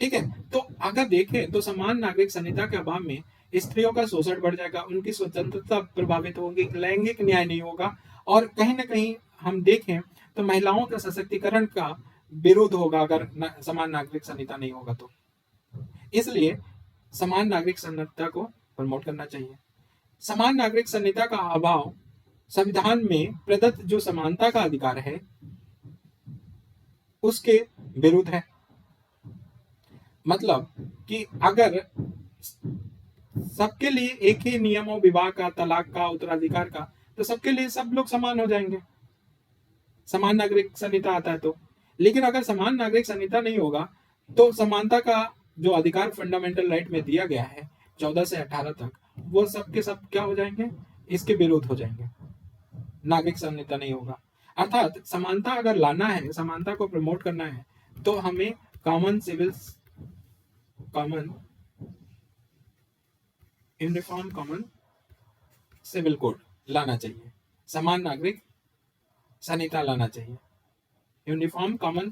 ठीक है। तो अगर देखें तो समान नागरिक संहिता के अभाव में स्त्रियों का शोषण बढ़ जाएगा, उनकी स्वतंत्रता प्रभावित होगी, लैंगिक न्याय नहीं होगा, और कहीं ना कहीं हम देखें तो महिलाओं के सशक्तिकरण का विरोध होगा अगर समान नागरिक संहिता नहीं होगा तो। इसलिए समान नागरिक संहिता को प्रमोट करना चाहिए। समान नागरिक संहिता का अभाव संविधान में प्रदत्त जो समानता का अधिकार है उसके विरुद्ध है। मतलब कि अगर सबके लिए एक ही नियम हो, विवाह का, तलाक का, उत्तराधिकार का, तो सबके लिए सब लोग समान हो जाएंगे, समान नागरिक संहिता आता है तो। लेकिन अगर समान नागरिक संहिता नहीं होगा तो समानता का जो अधिकार फंडामेंटल राइट में दिया गया है 14 से 18 तक, वो सबके सब क्या हो जाएंगे, इसके विरोध हो जाएंगे, नागरिक संहिता नहीं होगा। अर्थात समानता अगर लाना है, समानता को प्रमोट करना है, तो हमें यूनिफॉर्म कॉमन सिविल कोड लाना चाहिए, समान नागरिक संहिता लाना चाहिए, यूनिफॉर्म कॉमन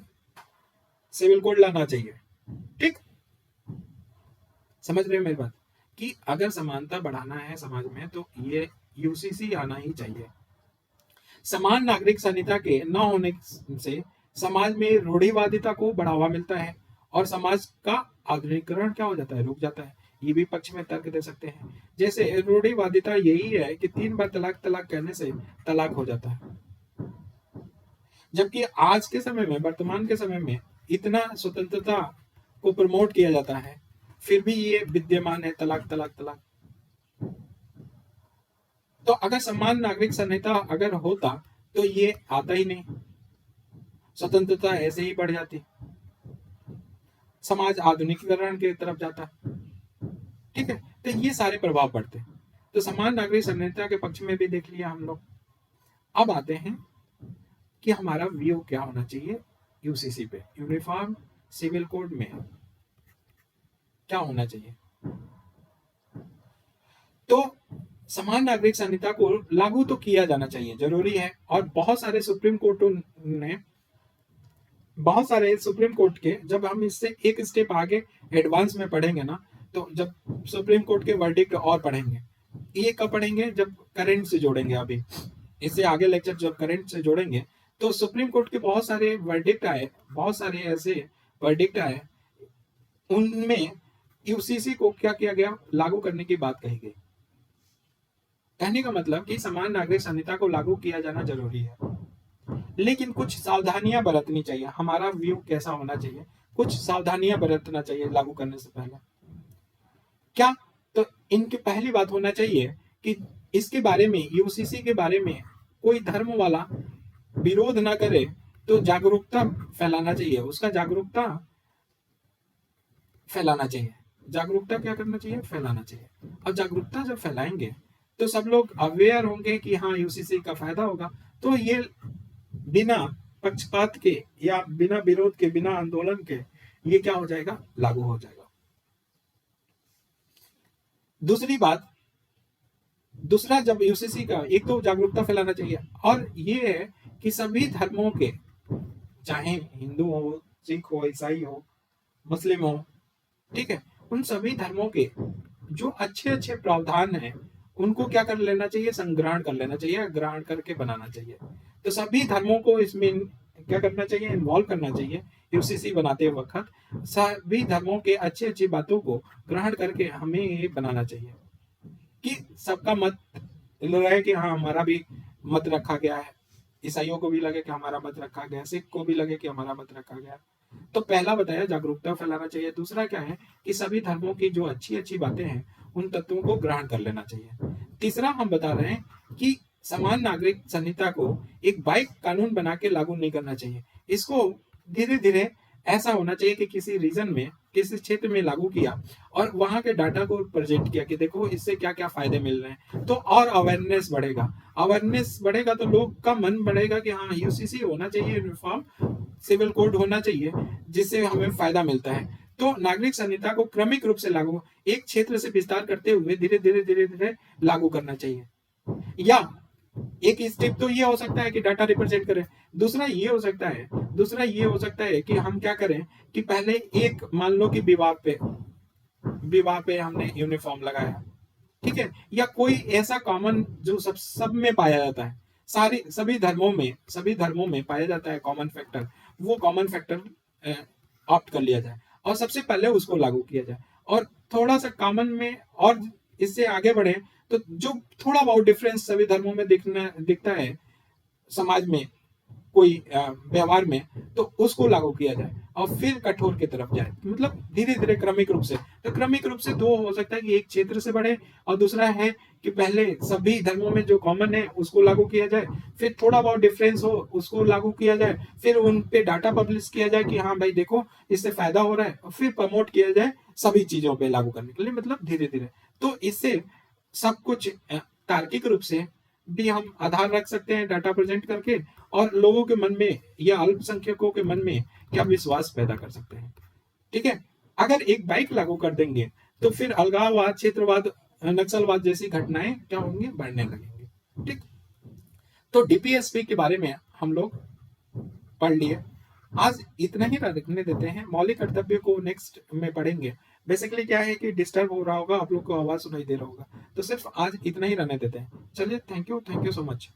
सिविल कोड लाना चाहिए। ठीक, समझ रहे हो मेरी बात? कि अगर समानता बढ़ाना है समाज में तो ये यूसीसी आना ही चाहिए। समान नागरिक संहिता के न होने से समाज में रूढ़िवादिता को बढ़ावा मिलता है और समाज का आधुनिकीकरण क्या हो जाता है, रुक जाता है। ये भी पक्ष में तर्क दे सकते हैं। जैसे रूढ़िवादिता यही है कि 3 बार तलाक तलाक कहने से तलाक हो जाता है, जबकि आज के समय में, वर्तमान के समय में इतना स्वतंत्रता को प्रमोट किया जाता है, फिर भी ये विद्यमान है, तलाक तलाक तलाक। तो अगर समान नागरिक संहिता अगर होता तो ये आता ही नहीं, स्वतंत्रता ऐसे ही बढ़ जाती, समाज आधुनिकीकरण की तरफ जाता। ठीक है, तो ये सारे प्रभाव पड़ते। तो समान नागरिक संहिता के पक्ष में भी देख लिया हम लोग। अब आते हैं कि हमारा व्यू क्या होना चाहिए यूसीसी पे, यूनिफॉर्म सिविल कोड में क्या होना चाहिए। तो समान नागरिक संहिता को लागू तो किया जाना चाहिए, जरूरी है। और बहुत सारे सुप्रीम कोर्ट के, जब हम इससे एक स्टेप आगे एडवांस में पढ़ेंगे ना, तो जब सुप्रीम कोर्ट के वर्डिक्ट और पढ़ेंगे, ये कब पढ़ेंगे, जब करंट से जोड़ेंगे। अभी इससे आगे लेक्चर जब करंट से जोड़ेंगे तो सुप्रीम कोर्ट के बहुत सारे वर्डिक्ट आए, बहुत सारे ऐसे वर्डिक्ट आए, उनमें यूसीसी को क्या किया गया, लागू करने की बात कही गई। कहने का मतलब कि समान नागरिक संहिता को लागू किया जाना जरूरी है, लेकिन कुछ सावधानियां बरतनी चाहिए। हमारा व्यू कैसा होना चाहिए, कुछ सावधानियां बरतना चाहिए लागू करने से पहले। क्या, तो इनकी पहली बात होना चाहिए कि इसके बारे में, यूसीसी के बारे में कोई धर्म वाला विरोध ना करे तो जागरूकता फैलाना चाहिए, उसका जागरूकता फैलाना चाहिए। जागरूकता क्या करना चाहिए, फैलाना चाहिए। अब जागरूकता जब फैलाएंगे तो सब लोग अवेयर होंगे कि हाँ यूसीसी का फायदा होगा, तो ये बिना पक्षपात के या बिना विरोध के, बिना आंदोलन के ये क्या हो जाएगा, लागू हो जाएगा। दूसरी बात, दूसरा, जब यूसीसी का, एक तो जागरूकता फैलाना चाहिए, और ये है कि सभी धर्मों के, चाहे हिंदू हो, सिख हो, ईसाई हो, मुस्लिम हो, ठीक है, उन सभी धर्मों के जो अच्छे अच्छे प्रावधान हैं उनको क्या कर लेना चाहिए, संग्रहण कर लेना चाहिए, ग्रहण करके बनाना चाहिए। तो सभी धर्मों को इसमें क्या करना चाहिए, इन्वॉल्व करना चाहिए। यूसीसी बनाते वक्त सभी धर्मों के अच्छी अच्छी बातों को ग्रहण करके हमें ये बनाना चाहिए कि सबका मत रहे कि हाँ हमारा भी मत रखा गया है, ईसाइयों को भी लगे कि हमारा मत रखा गया, सिख को भी लगे कि हमारा मत रखा गया। तो पहला बताया, जागरूकता फैलाना चाहिए। दूसरा क्या है कि सभी धर्मों की जो अच्छी अच्छी बातें हैं उन तत्वों को ग्रहण कर लेना चाहिए। तीसरा हम बता रहे हैं कि समान नागरिक संहिता को एक बाइक कानून बना के लागू नहीं करना चाहिए, इसको धीरे धीरे ऐसा होना चाहिए कि किसी रीजन में, किसी क्षेत्र में लागू किया और वहां के डाटा को प्रेजेंट किया कि देखो इससे क्या क्या फायदे मिल रहे हैं, तो और अवेयरनेस बढ़ेगा। अवेयरनेस बढ़ेगा तो लोग का मन बढ़ेगा कि हाँ यूसीसी होना चाहिए, यूनिफॉर्म सिविल कोड होना चाहिए, जिससे हमें फायदा मिलता है। तो नागरिक संहिता को क्रमिक रूप से लागू, एक क्षेत्र से विस्तार करते हुए धीरे धीरे धीरे धीरे लागू करना चाहिए। या एक स्टेप तो ये हो सकता है कि डाटा रिप्रेजेंट करें, दूसरा ये हो सकता है कि हम क्या करें कि पहले एक, मान लो कि विवाह पे हमने यूनिफॉर्म लगाया, ठीक है, या कोई ऐसा कॉमन जो सब में पाया जाता है, सभी धर्मों में पाया जाता है कॉमन फैक्टर, वो कॉमन फैक्टर ऑप्ट कर लिया जाए और सबसे पहले उसको लागू किया जाए। और थोड़ा सा कॉमन में और इससे आगे बढ़े तो जो थोड़ा बहुत डिफरेंस सभी धर्मों में दिखता है समाज में, कोई व्यवहार में, तो उसको लागू किया जाए और फिर कठोर की तरफ जाए। मतलब धीरे धीरे क्रमिक रूप से, तो क्रमिक रूप से दो हो सकता है कि एक क्षेत्र से बढ़े, और दूसरा है कि पहले सभी धर्मों में जो कॉमन है उसको लागू किया जाए, फिर थोड़ा बहुत डिफरेंस हो उसको लागू किया जाए, फिर उन पे डाटा पब्लिश किया जाए कि हाँ भाई देखो इससे फायदा हो रहा है, और फिर प्रमोट किया जाए सभी चीजों पे लागू करने के लिए, मतलब धीरे धीरे। तो इससे सब कुछ तार्किक रूप से भी हम आधार रख सकते हैं डाटा प्रेजेंट करके, और लोगों के मन में या अल्पसंख्यकों के मन में क्या विश्वास पैदा कर सकते हैं। ठीक है, अगर एक बाइक लागू कर देंगे तो फिर अलगाववाद, क्षेत्रवाद, नक्सलवाद जैसी घटनाएं क्या होंगी, बढ़ने लगेंगे। ठीक, तो डीपीएसपी के बारे में हम लोग पढ़ लिए, आज इतना ही रखने देते हैं। मौलिक कर्तव्य को नेक्स्ट में पढ़ेंगे। बेसिकली क्या है कि डिस्टर्ब हो रहा होगा, आप लोग को आवाज़ सुनाई दे रहा होगा। तो सिर्फ़ आज इतना ही रहने देते हैं। चलिए थैंक यू सो मच।